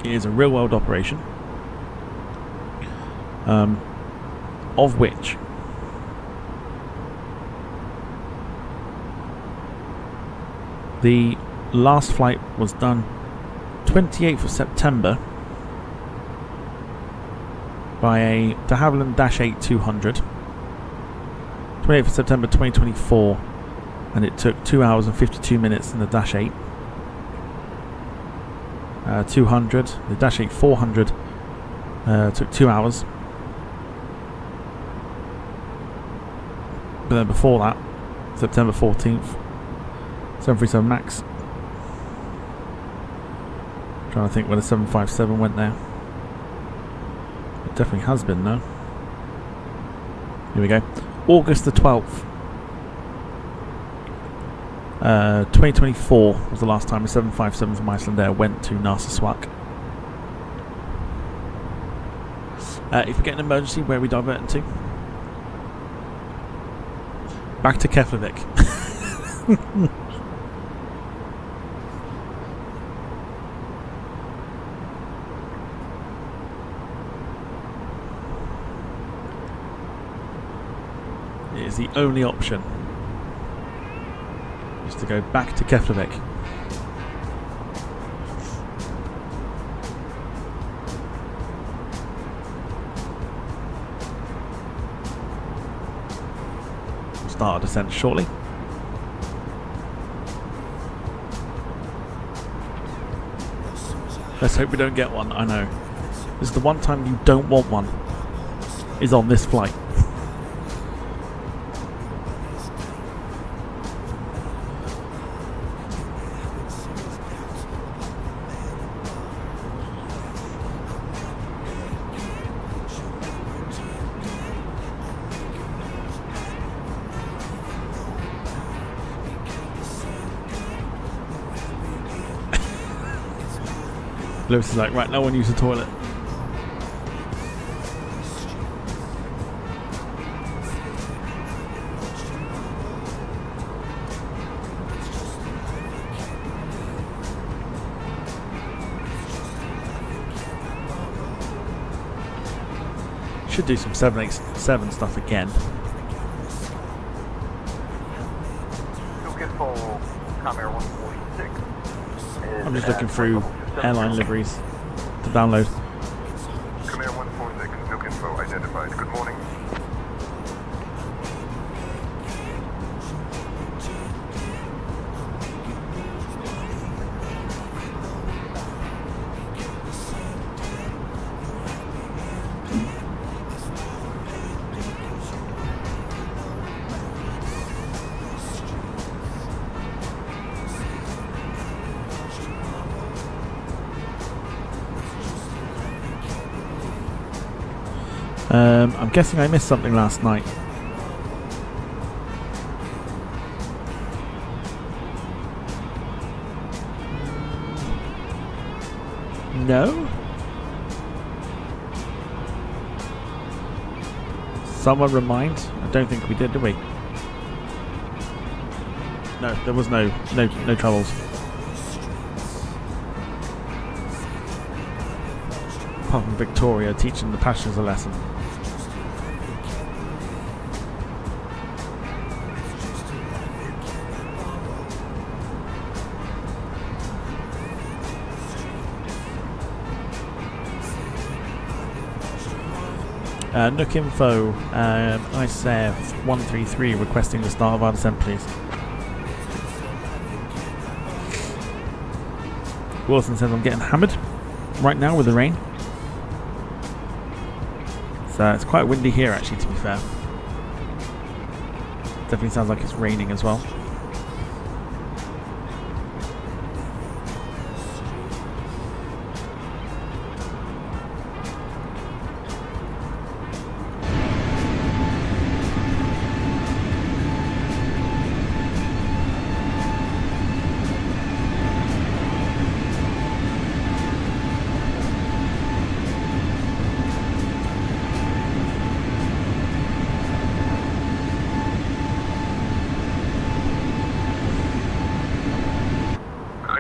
It is a real world operation, of which the last flight was done 28th of September by a de Havilland Dash 8 200. 28th of September 2024, and it took 2 hours and 52 minutes in the Dash 8. 200, the Dash 8 400 took 2 hours. But then before that, September 14th, 737 MAX. Trying to think when the 757 went there. It definitely has been though. Here we go. August the 12th. 2024 was the last time a 757 from Icelandair went to Narsarsuaq. If we get an emergency, where are we diverting to? Back to Keflavik. It is the only option. Just to go back to Keflavik. Start our descent shortly. Let's hope we don't get one. I know. This is the one time you don't want one. Is on this flight. Lewis is like, right, no one use the toilet. Should do some 787 stuff again. I'm just looking through airline liveries to download. Comair 146, Nuke info identified. Good morning. I'm guessing I missed something last night. No? Someone remind? I don't think we did we? No, there was no troubles. Apart from Victoria teaching the passengers a lesson. Nook info, Icelandair 133 requesting the start of our descent, please. Wilson says I'm getting hammered right now with the rain. So it's quite windy here actually, to be fair. Definitely sounds like it's raining as well.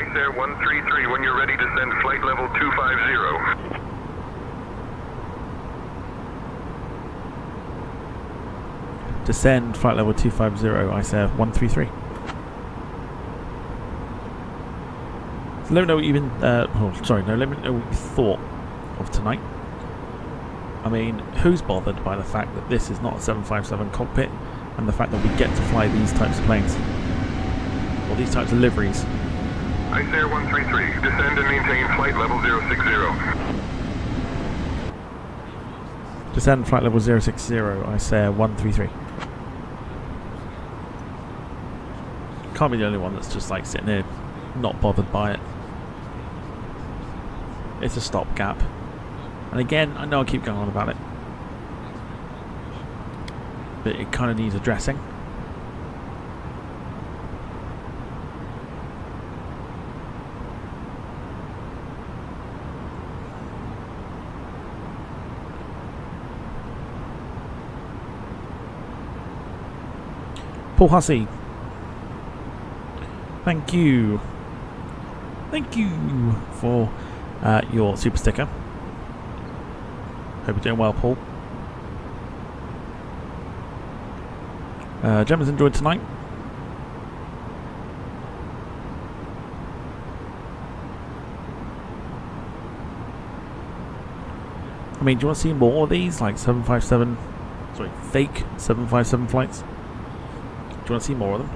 Icelandair 133, when you're ready to send flight level 250. Descend flight level 250, Icelandair 133. So let me know what you've been, let me know what you thought of tonight. I mean, who's bothered by the fact that this is not a 757 cockpit and the fact that we get to fly these types of planes? Or these types of liveries? Icelandair 133, descend and maintain flight level 060. Descend flight level 060, Icelandair 133. Can't be the only one that's just like sitting here not bothered by it. It's a stopgap. And again, I know I keep going on about it, but it kind of needs addressing. Paul Hussey, thank you for your super sticker. Hope you're doing well, Paul. Gemma's enjoyed tonight. I mean, do you want to see more of these, like 757, sorry, fake 757 flights? Do you want to see more of them?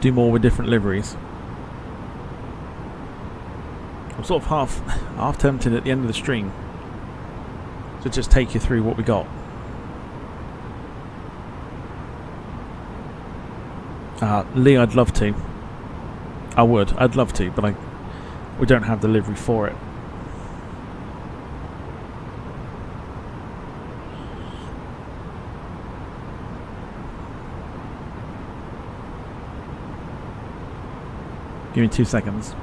Do more with different liveries. I'm sort of half tempted at the end of the stream to just take you through what we got. Lee, I'd love to. I'd love to, but we don't have the livery for it. Give me 2 seconds.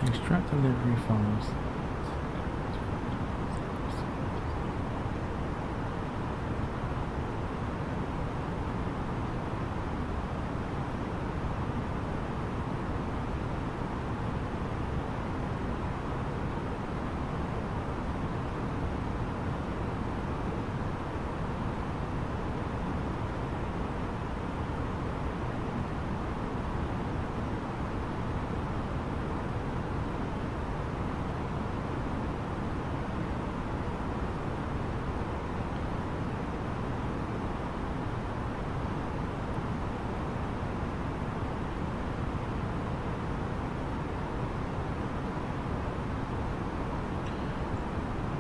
Extract the livery files.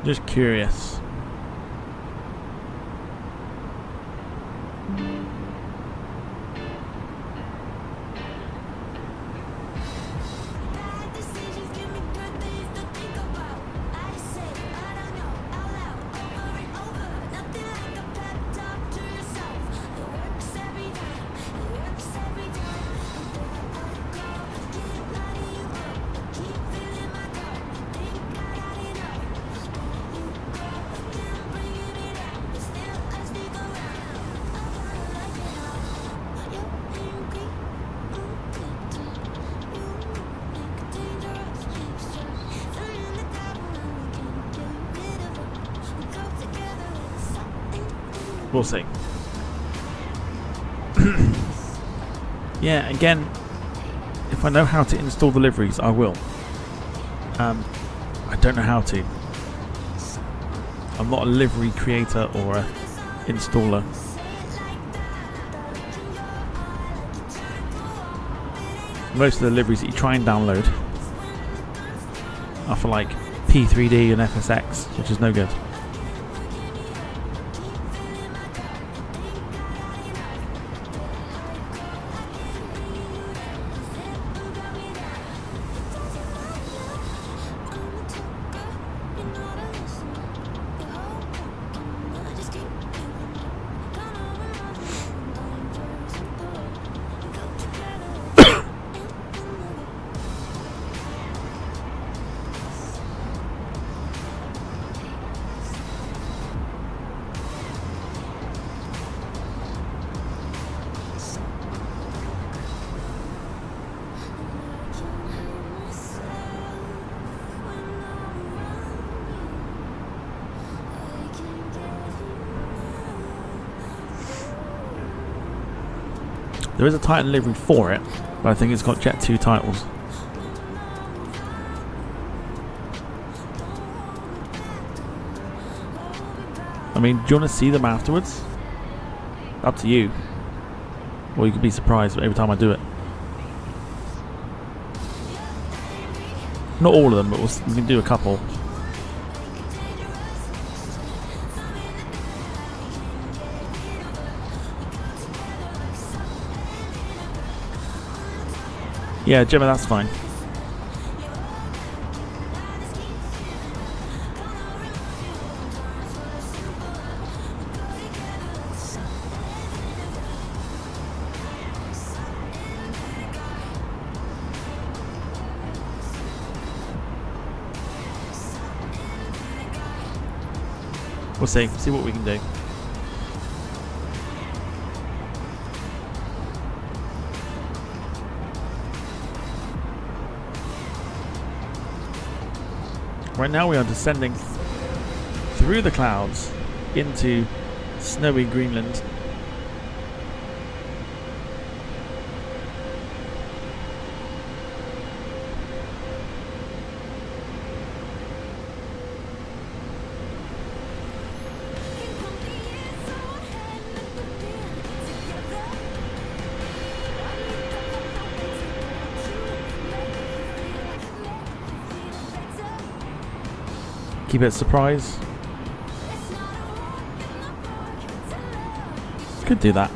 Just curious. We'll see. Yeah, again, if I know how to install the liveries, I will. I don't know how to. I'm not a livery creator or a installer. Most of the liveries that you try and download are for like P3D and FSX, which is no good. There is a Titan livery for it, but I think it's got Jet 2 titles. I mean, do you want to see them afterwards? Up to you. Or you could be surprised every time I do it. Not all of them, but we can do a couple. Yeah, Gemma, that's fine. We'll see what we can do. Right now we are descending through the clouds into snowy Greenland. Keep it a surprise. Could do that.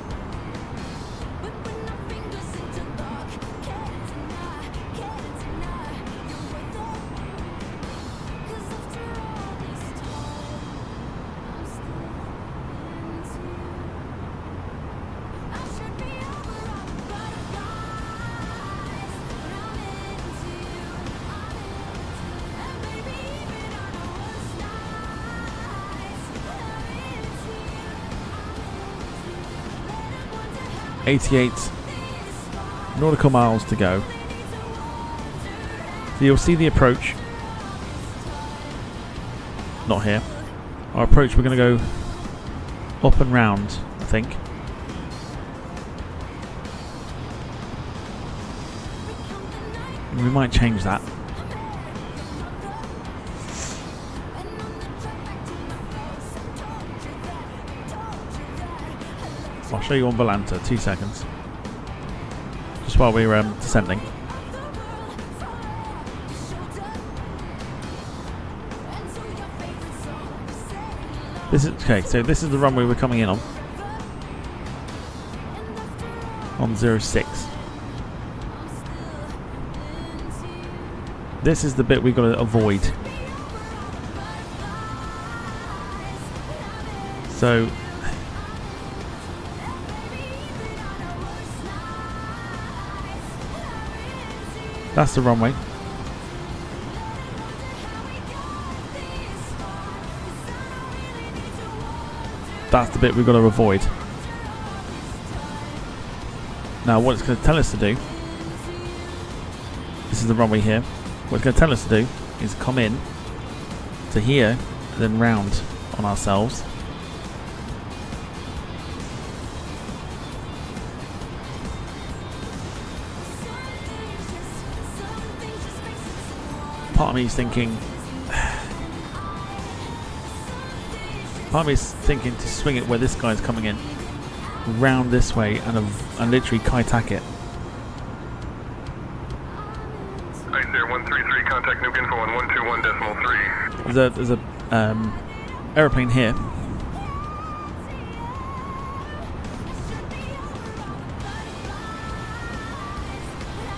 .88 nautical miles to go. So you'll see the approach. Not here. Our approach, we're going to go up and round, I think. We might change that. I'll show you on Volanta, 2 seconds. Just while we're descending. This is okay, so this is the runway we're coming in on. On 06. This is the bit we've got to avoid. So that's the runway. That's the bit we've got to avoid. Now what it's going to tell us to do, this is the runway here, what it's going to tell us to do is come in to here and then round on ourselves. Part of me is thinking to swing it where this guy's coming in, round this way and literally kayak it. Icelandair 133, contact nuke info on 121.3. There's a aeroplane here.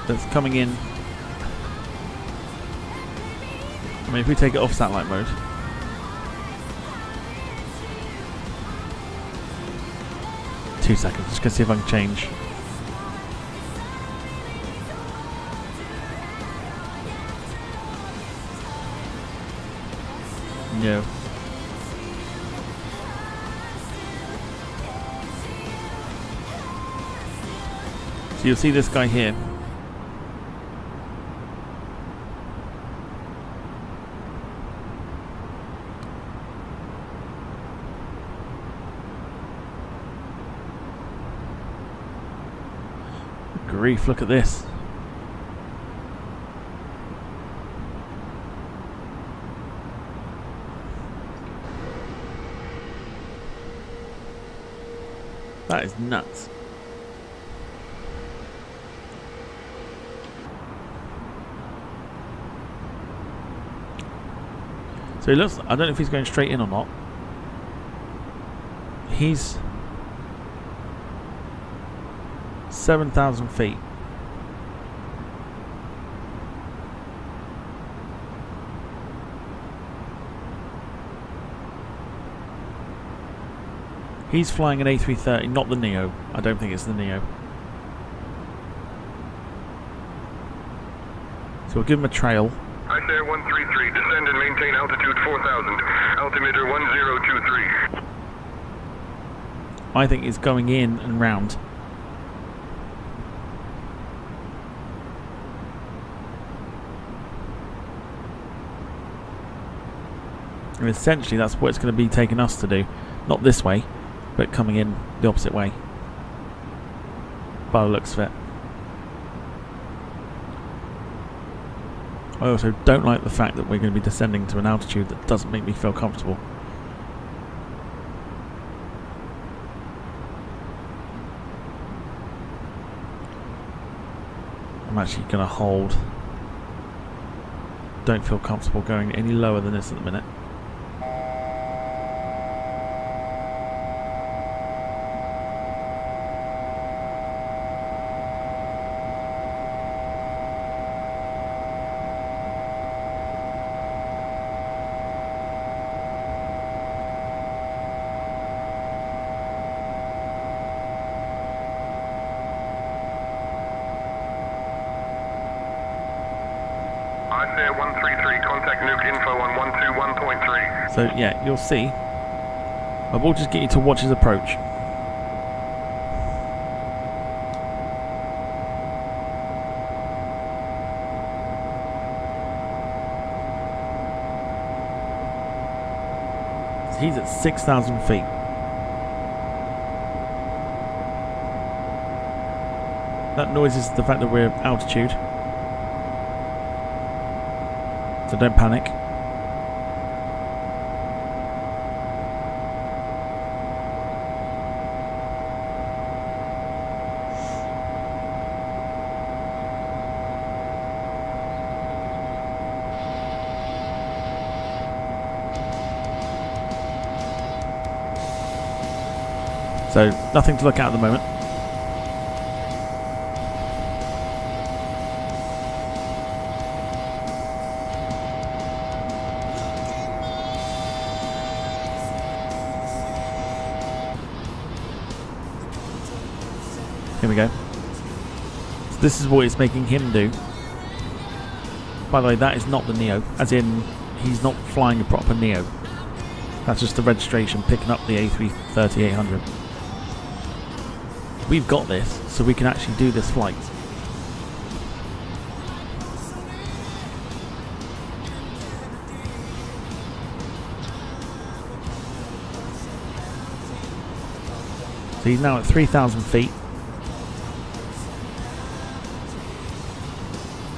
That's coming in. I mean, if we take it off satellite mode, two seconds, just gonna see if I can change. No. So you'll see this guy here. grief, look at this. That is nuts. So he looks, I don't know if he's going straight in or not. He's 7,000 feet. He's flying an A330, not the Neo. I don't think it's the Neo. So we'll give him a trail. Icelandair 133, descend and maintain altitude 4,000. Altimeter 1023. I think it's going in and round. And essentially that's what it's going to be taking us to do. Not this way, but coming in the opposite way. By the looks of it. I also don't like the fact that we're going to be descending to an altitude that doesn't make me feel comfortable. I'm actually going to hold. Don't feel comfortable going any lower than this at the minute. Icelandair 133, contact nuke info on 121.3. So yeah, you'll see. I will just get you to watch his approach. So he's at 6,000 feet. That noise is the fact that we're at altitude. So don't panic. So nothing to look at the moment. Here we go. So this is what it's making him do. By the way, that is not the Neo, as in he's not flying a proper Neo. That's just the registration picking up the A330-800. We've got this, so we can actually do this flight. So he's now at 3,000 feet.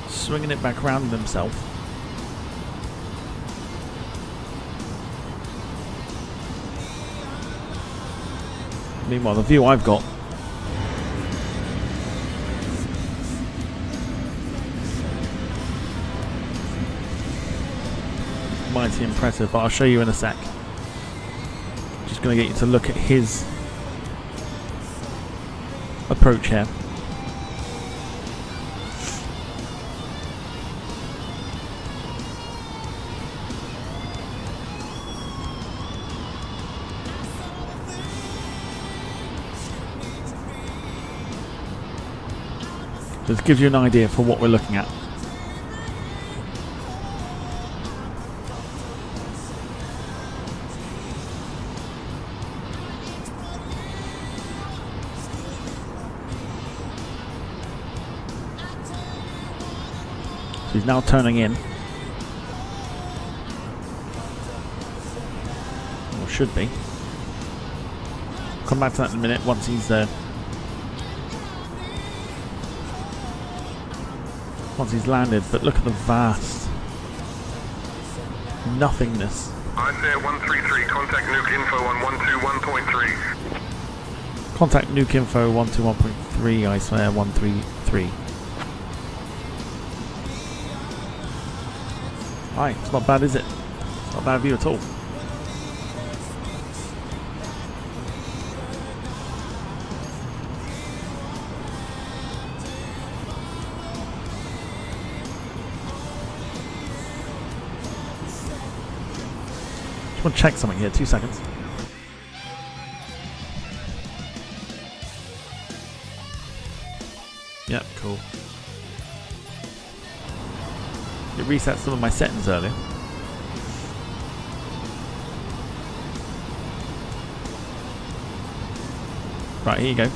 Swinging it back around himself. Meanwhile, the view I've got mighty impressive, but I'll show you in a sec. Just going to get you to look at his approach here. This gives you an idea for what we're looking at. So he's now turning in. Or should be. Come back to that in a minute once he's once he's landed, but look at the vast nothingness. Icelandair 133, contact nuke info on 121.3. Contact nuke info 121.3, Icelandair 133. Hi, it's not bad, is it? It's not a bad view at all. I want to check something here, 2 seconds. Yep, cool. It reset some of my settings earlier. Right, here you go.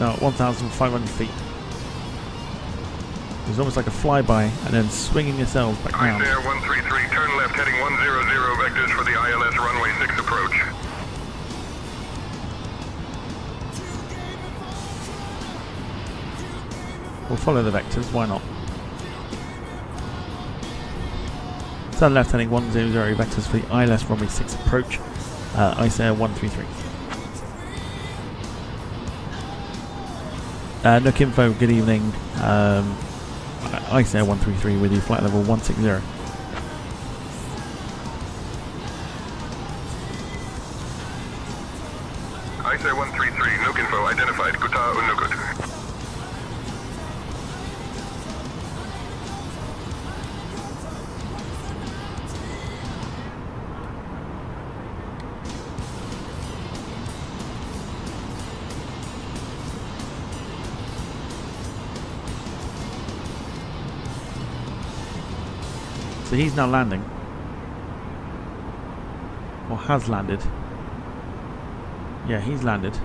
Now at 1,500 feet. It was almost like a flyby and then swinging yourselves back round. Icelandair 133, turn left heading 100 vectors for the ILS runway 6 approach. We'll follow the vectors, why not? Turn left heading 100 vectors for the ILS runway 6 approach. Icelandair 133. Nook info, good evening. Icelandair 133 with you, flight level 160. Icelandair 133, Nook info identified, Kuta Unukut. So he's now landing, or has landed. Yeah, he's landed.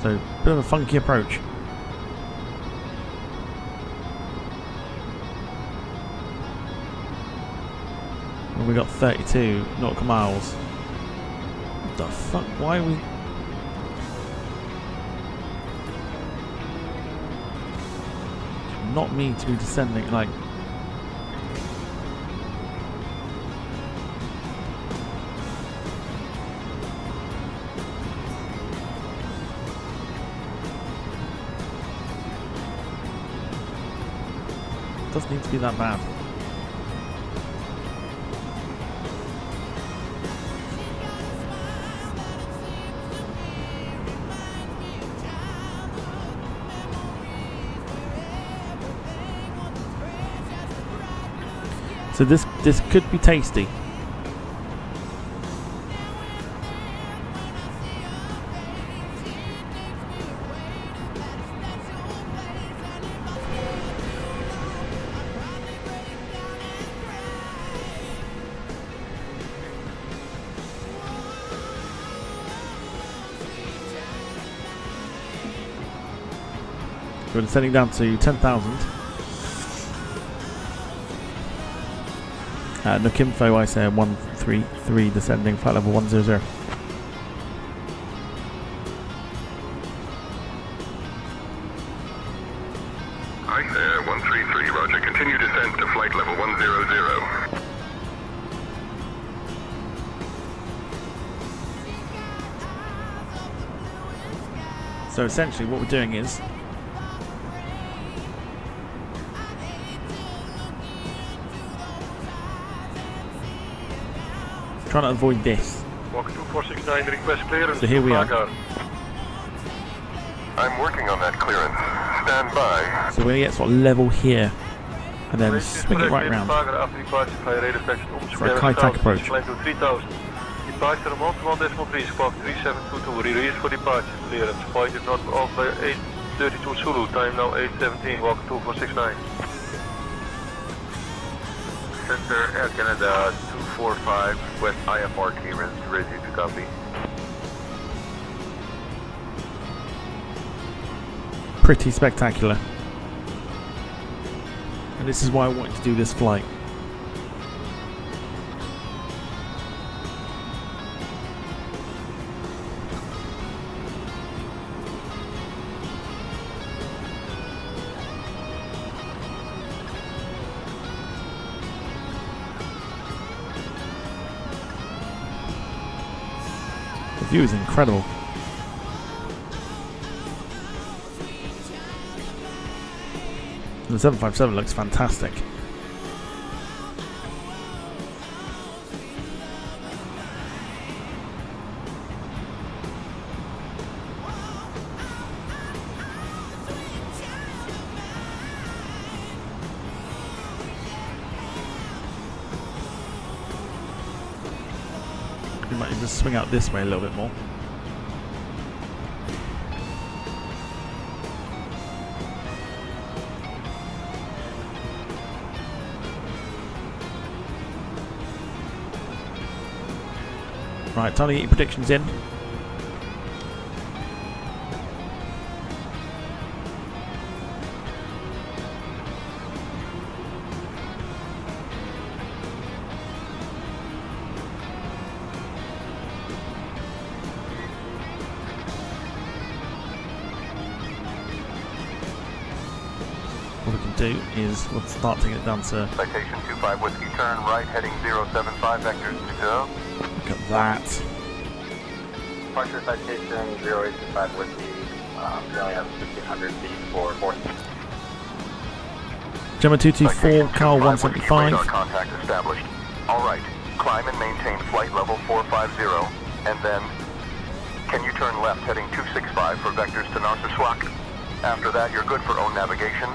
So, bit of a funky approach. And we got 32 nautical miles. What the fuck? Why are we... Not me to be descending, like... Doesn't need to be that bad. So this could be tasty. We're descending down to 10,000. Nook info, I say 133, descending, flight level 100. Icelandair 133, roger, continue descent to flight level 100. So essentially what we're doing is trying to avoid this. Walk 2469, request clearance. So here we are. I'm working on that clearance. Stand by. So we're going to get sort of level here and then swing it right round for a Kai-Tak approach. Departure on 1.3, squawk 3722, release for departure, clearance, fighter not off by 832 Zulu, time now 817, walk 2469. Center, Air Canada 245, West IFR clearance, ready to copy. Pretty spectacular. And this is why I wanted to do this flight. The view is incredible. The 757 looks fantastic. You might just swing out this way a little bit more. Right, time to get your predictions in. What we can do is we'll start taking it down to... Citation 25 Whiskey, turn right, heading 075, vectors to go. Look at that. Departure citation 0825 Whiskey, we only have 1,500 feet for 4. Gemma 224, Carl 175. Radar contact established. Alright, climb and maintain flight level 450, and then can you turn left heading 265 for vectors to Narsarsuaq? After that, you're good for own navigation.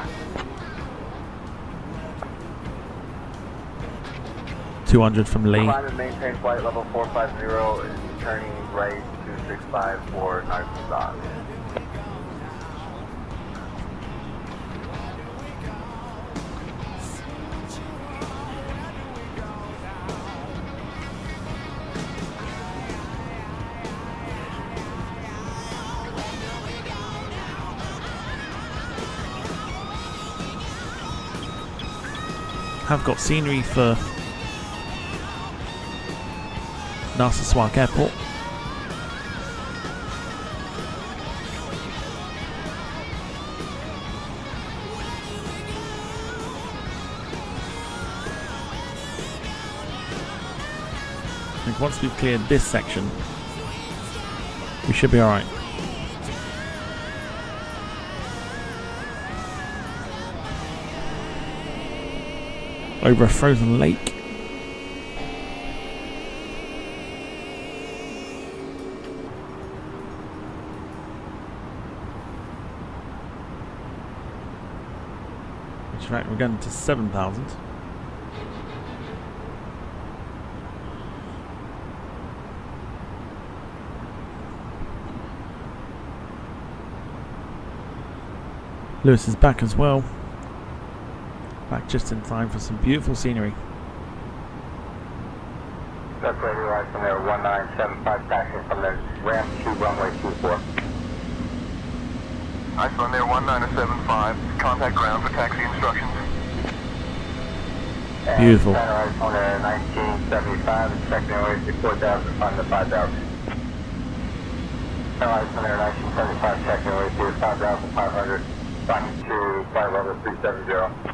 200 from Lee. Climb and maintain flight level 450 and turning right 265 for Narsarsuaq. Have got scenery for Narsarsuaq Airport. I think once we've cleared this section, we should be alright. Over a frozen lake. Which in fact we're going to 7,000. Lewis is back as well. Back just in time for some beautiful scenery. That's right, Icelandair 1975, taxiing from the ramp to runway 24. Icelandair 1975, contact ground for taxi instructions. Beautiful. Icelandair 1975, expecting away to 4,000, find the 5,000. Icelandair 1975, checking away to 5,500, find to flight level 370.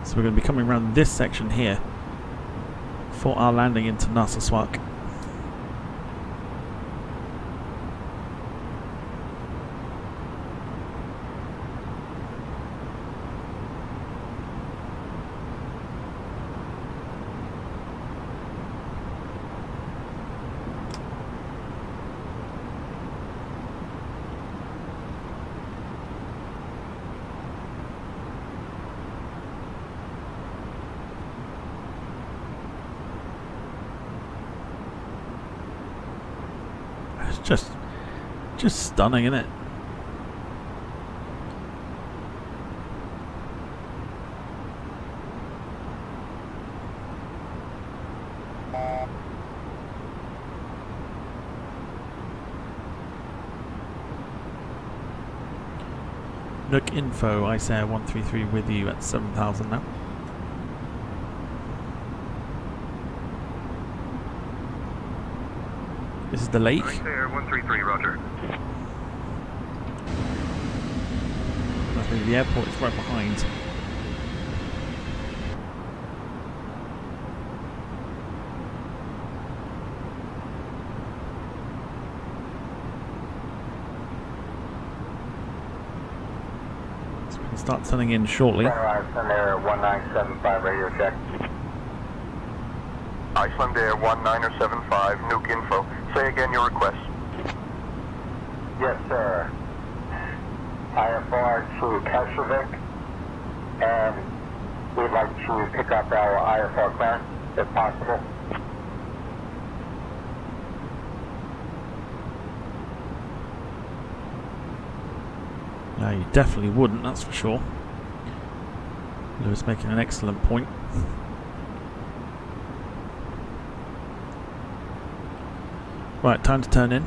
So we're going to be coming around this section here for our landing into Narsarsuaq. Just stunning, isn't it? Nook info, Icelandair 133 with you at 7,000 now. This is the lake. Icelandair 133, roger. I think the airport is right behind. So we can start turning in shortly. Icelandair 1975, radio check. Icelandair 1975, nuke info. Say again your request. Yes, sir. IFR to Reykjavik, and we'd like to pick up our IFR clearance, if possible. No, you definitely wouldn't, that's for sure. Lewis making an excellent point. Right, time to turn in.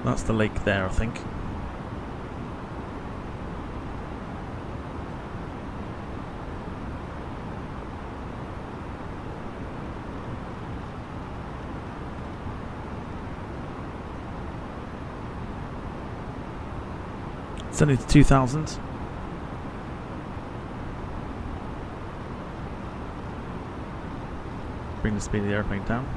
That's the lake there, I think. It's only to 2,000. Bring the speed of the airplane down.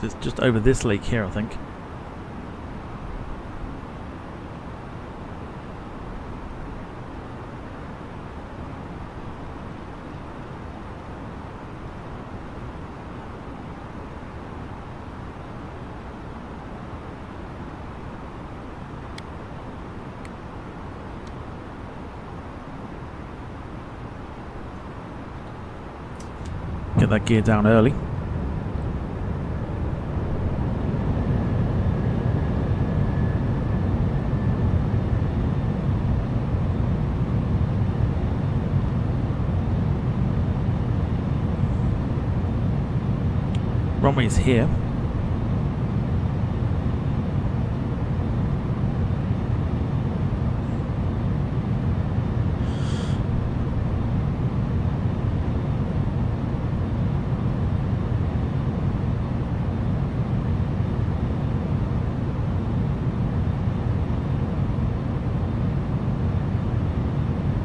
It's just over this lake here, I think. Get that gear down early. Runway is here.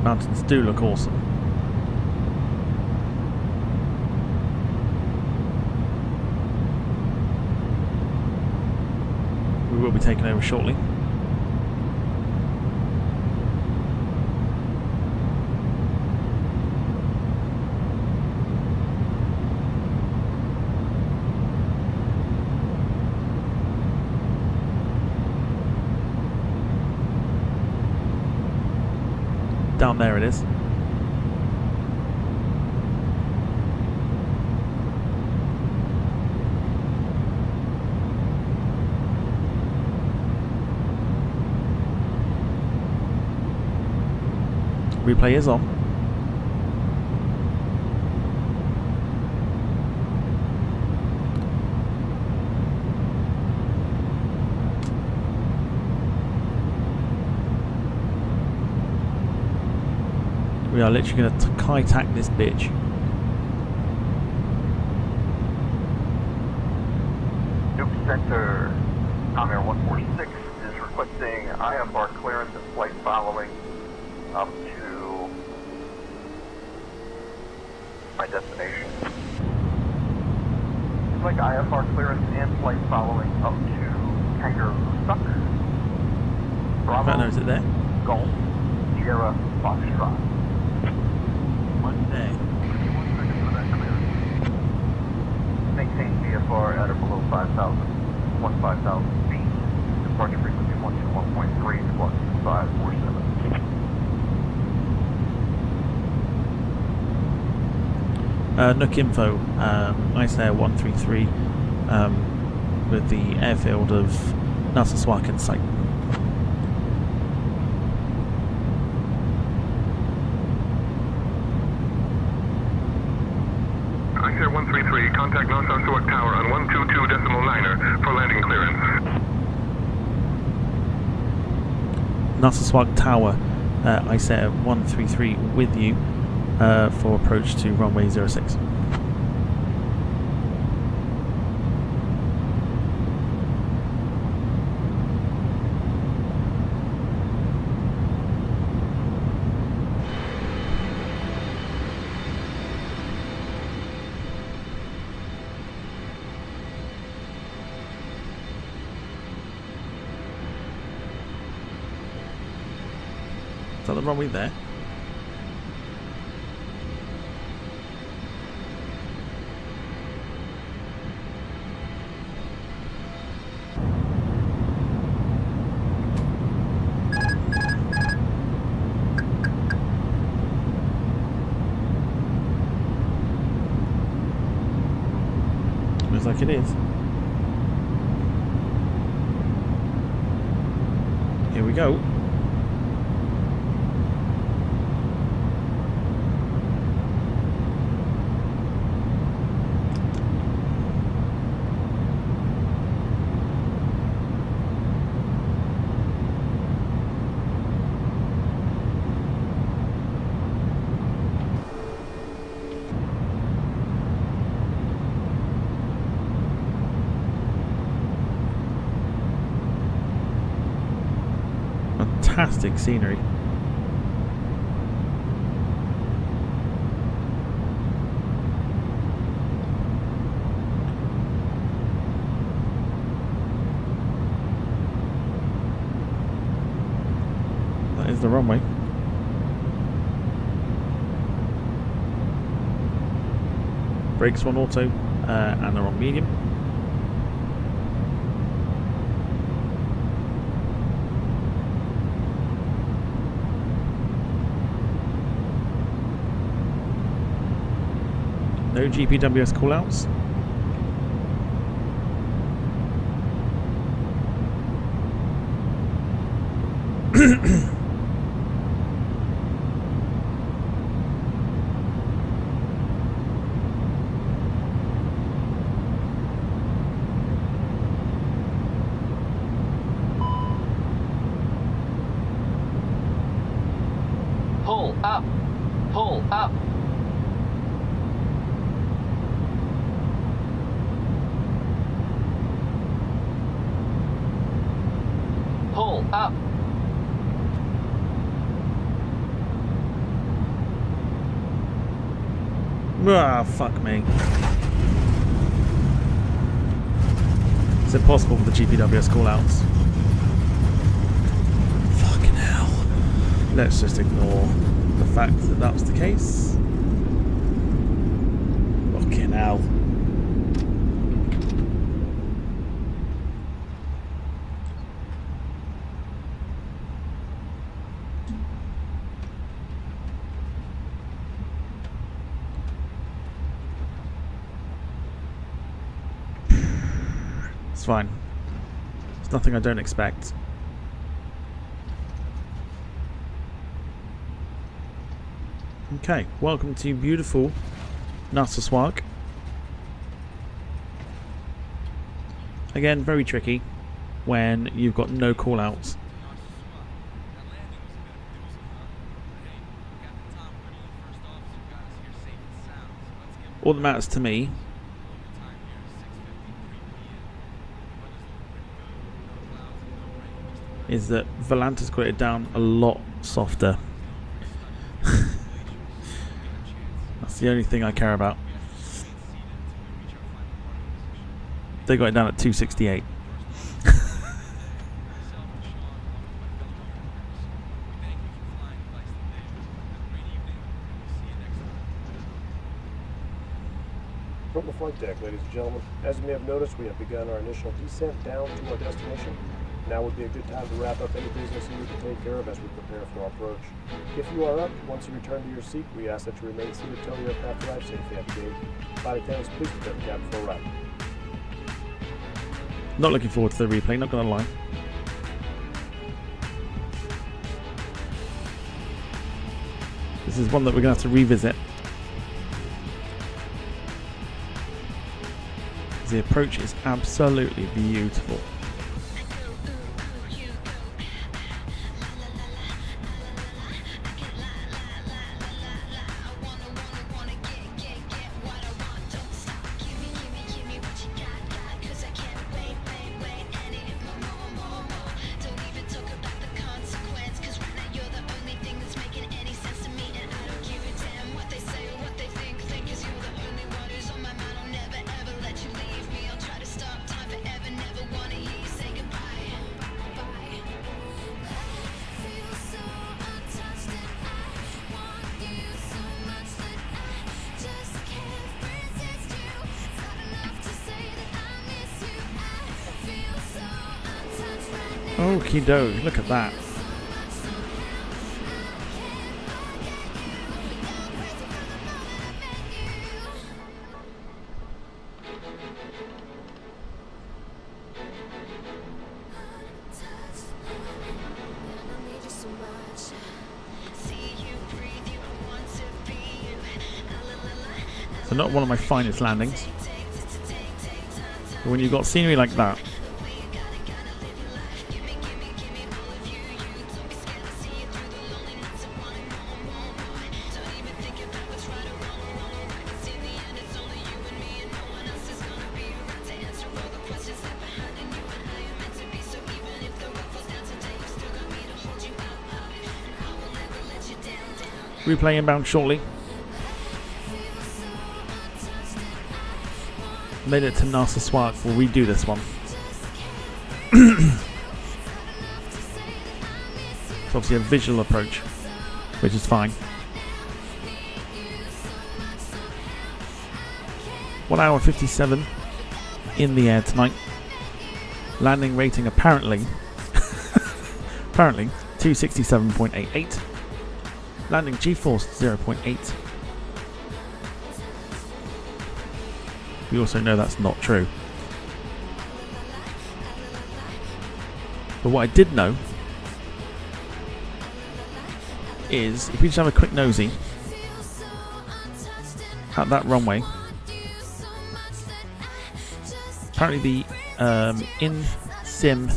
Mountains do look awesome. We will be taking over shortly. Down there it is. Replay is on. We are literally going to kite-tack this bitch. Nuke Center, Comair 146 is requesting IFR clearance and flight following up to my destination. I'd like IFR clearance and flight following up to Narsarsuaq. Bravo. Right now, is it there? Golf. Sierra Foxtrot. There. 1 second for that clearance. Maintain VFR at or below 5,000 feet. Departure frequency 121.3, squawk 547. Nook info, Icelandair 133 with the airfield of Narsarsuaq in sight. Icelandair 133, contact Narsarsuaq Tower on 122.9er for landing clearance. Narsarsuaq Tower, Icelandair 133 with you for approach to runway 06. Is that the runway there? Looks like it is. Here we go. Fantastic scenery. That is the runway. Brakes one auto and they're on medium. No GPWS callouts. Pull up. Pull up. Pull up. Ah, fuck me. Is it possible with the GPWS callouts? Fucking hell. Let's just ignore the fact that that was the case. Fucking hell. It's fine. It's nothing I don't expect. Okay, welcome to beautiful Narsarsuaq. Again, very tricky when you've got no call-outs. All that matters to me is that Volanta's got it down a lot softer. That's the only thing I care about. They got it down at 268. From the flight deck, ladies and gentlemen, as you may have noticed, we have begun our initial descent down to our destination. Now would be a good time to wrap up any business you need to take care of as we prepare for our approach. If you are up, once you return to your seat, we ask that you remain seated until your aircraft arrives safely at the gate. Flight attendants, please prepare the cabin for arrival. Not looking forward to the replay, not gonna lie. This is one that we're gonna have to revisit. The approach is absolutely beautiful. Okie doke, look at that. So not one of my finest landings, but when you've got scenery like that, replay inbound shortly. Made it to Narsarsuaq. We'll redo this one. It's obviously a visual approach, which is fine. 1 hour 57 in the air tonight. Landing rating apparently 267.88. Landing G-force 0.8. We also know that's not true. But what I did know is, if we just have a quick nosy at that runway, apparently the in-sim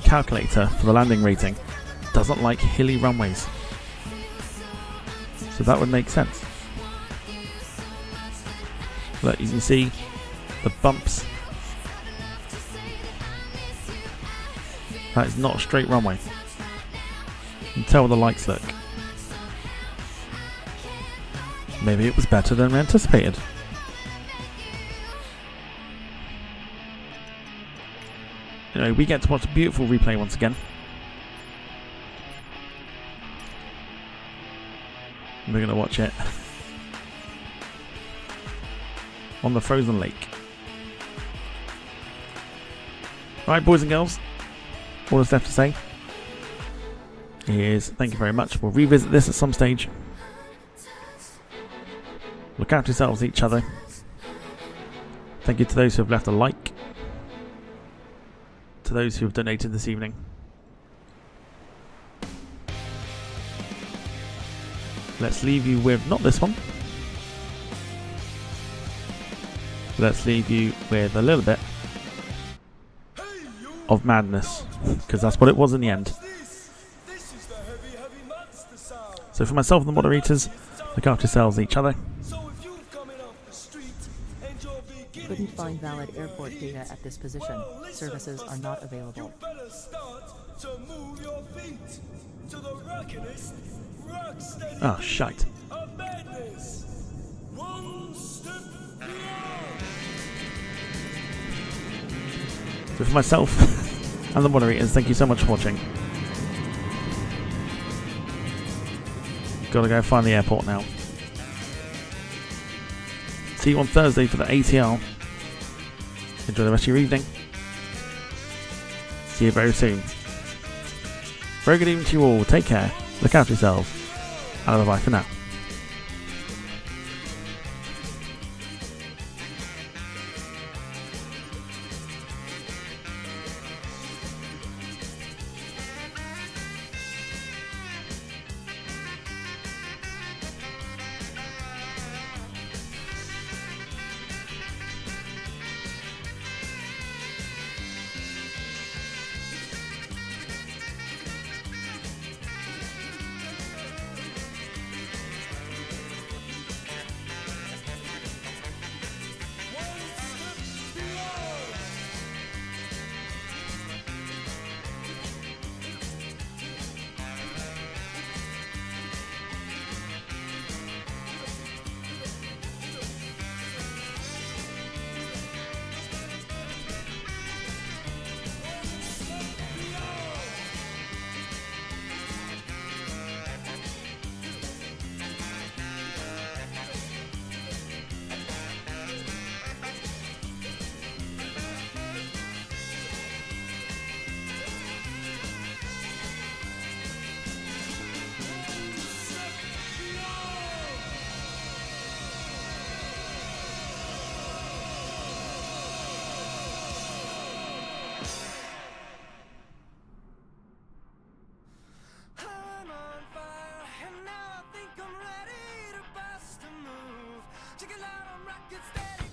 calculator for the landing rating doesn't like hilly runways, so that would make sense. Look, you can see the bumps. That is not a straight runway. You can tell the lights look. Maybe it was better than we anticipated. You know, we get to watch a beautiful replay once again. We're going to watch it on the frozen lake. Right, boys and girls, all that's left to say is thank you very much. We'll revisit this at some stage. Look after yourselves, each other. Thank you to those who have left a like, to those who have donated this evening. Let's leave you with not this one. Let's leave you with a little bit of madness, because that's what it was in the end. So for myself and the moderators, look after yourselves and each other. Couldn't find valid airport data at this position. Services are not available. Oh, shite. So for myself and the moderators, thank you so much for watching. Gotta go find the airport now. See you on Thursday for the ATL. Enjoy the rest of your evening. See you very soon. Very good evening to you all. Take care. Look after yourselves. And bye-bye for now. Check it out, I'm rockin' steady.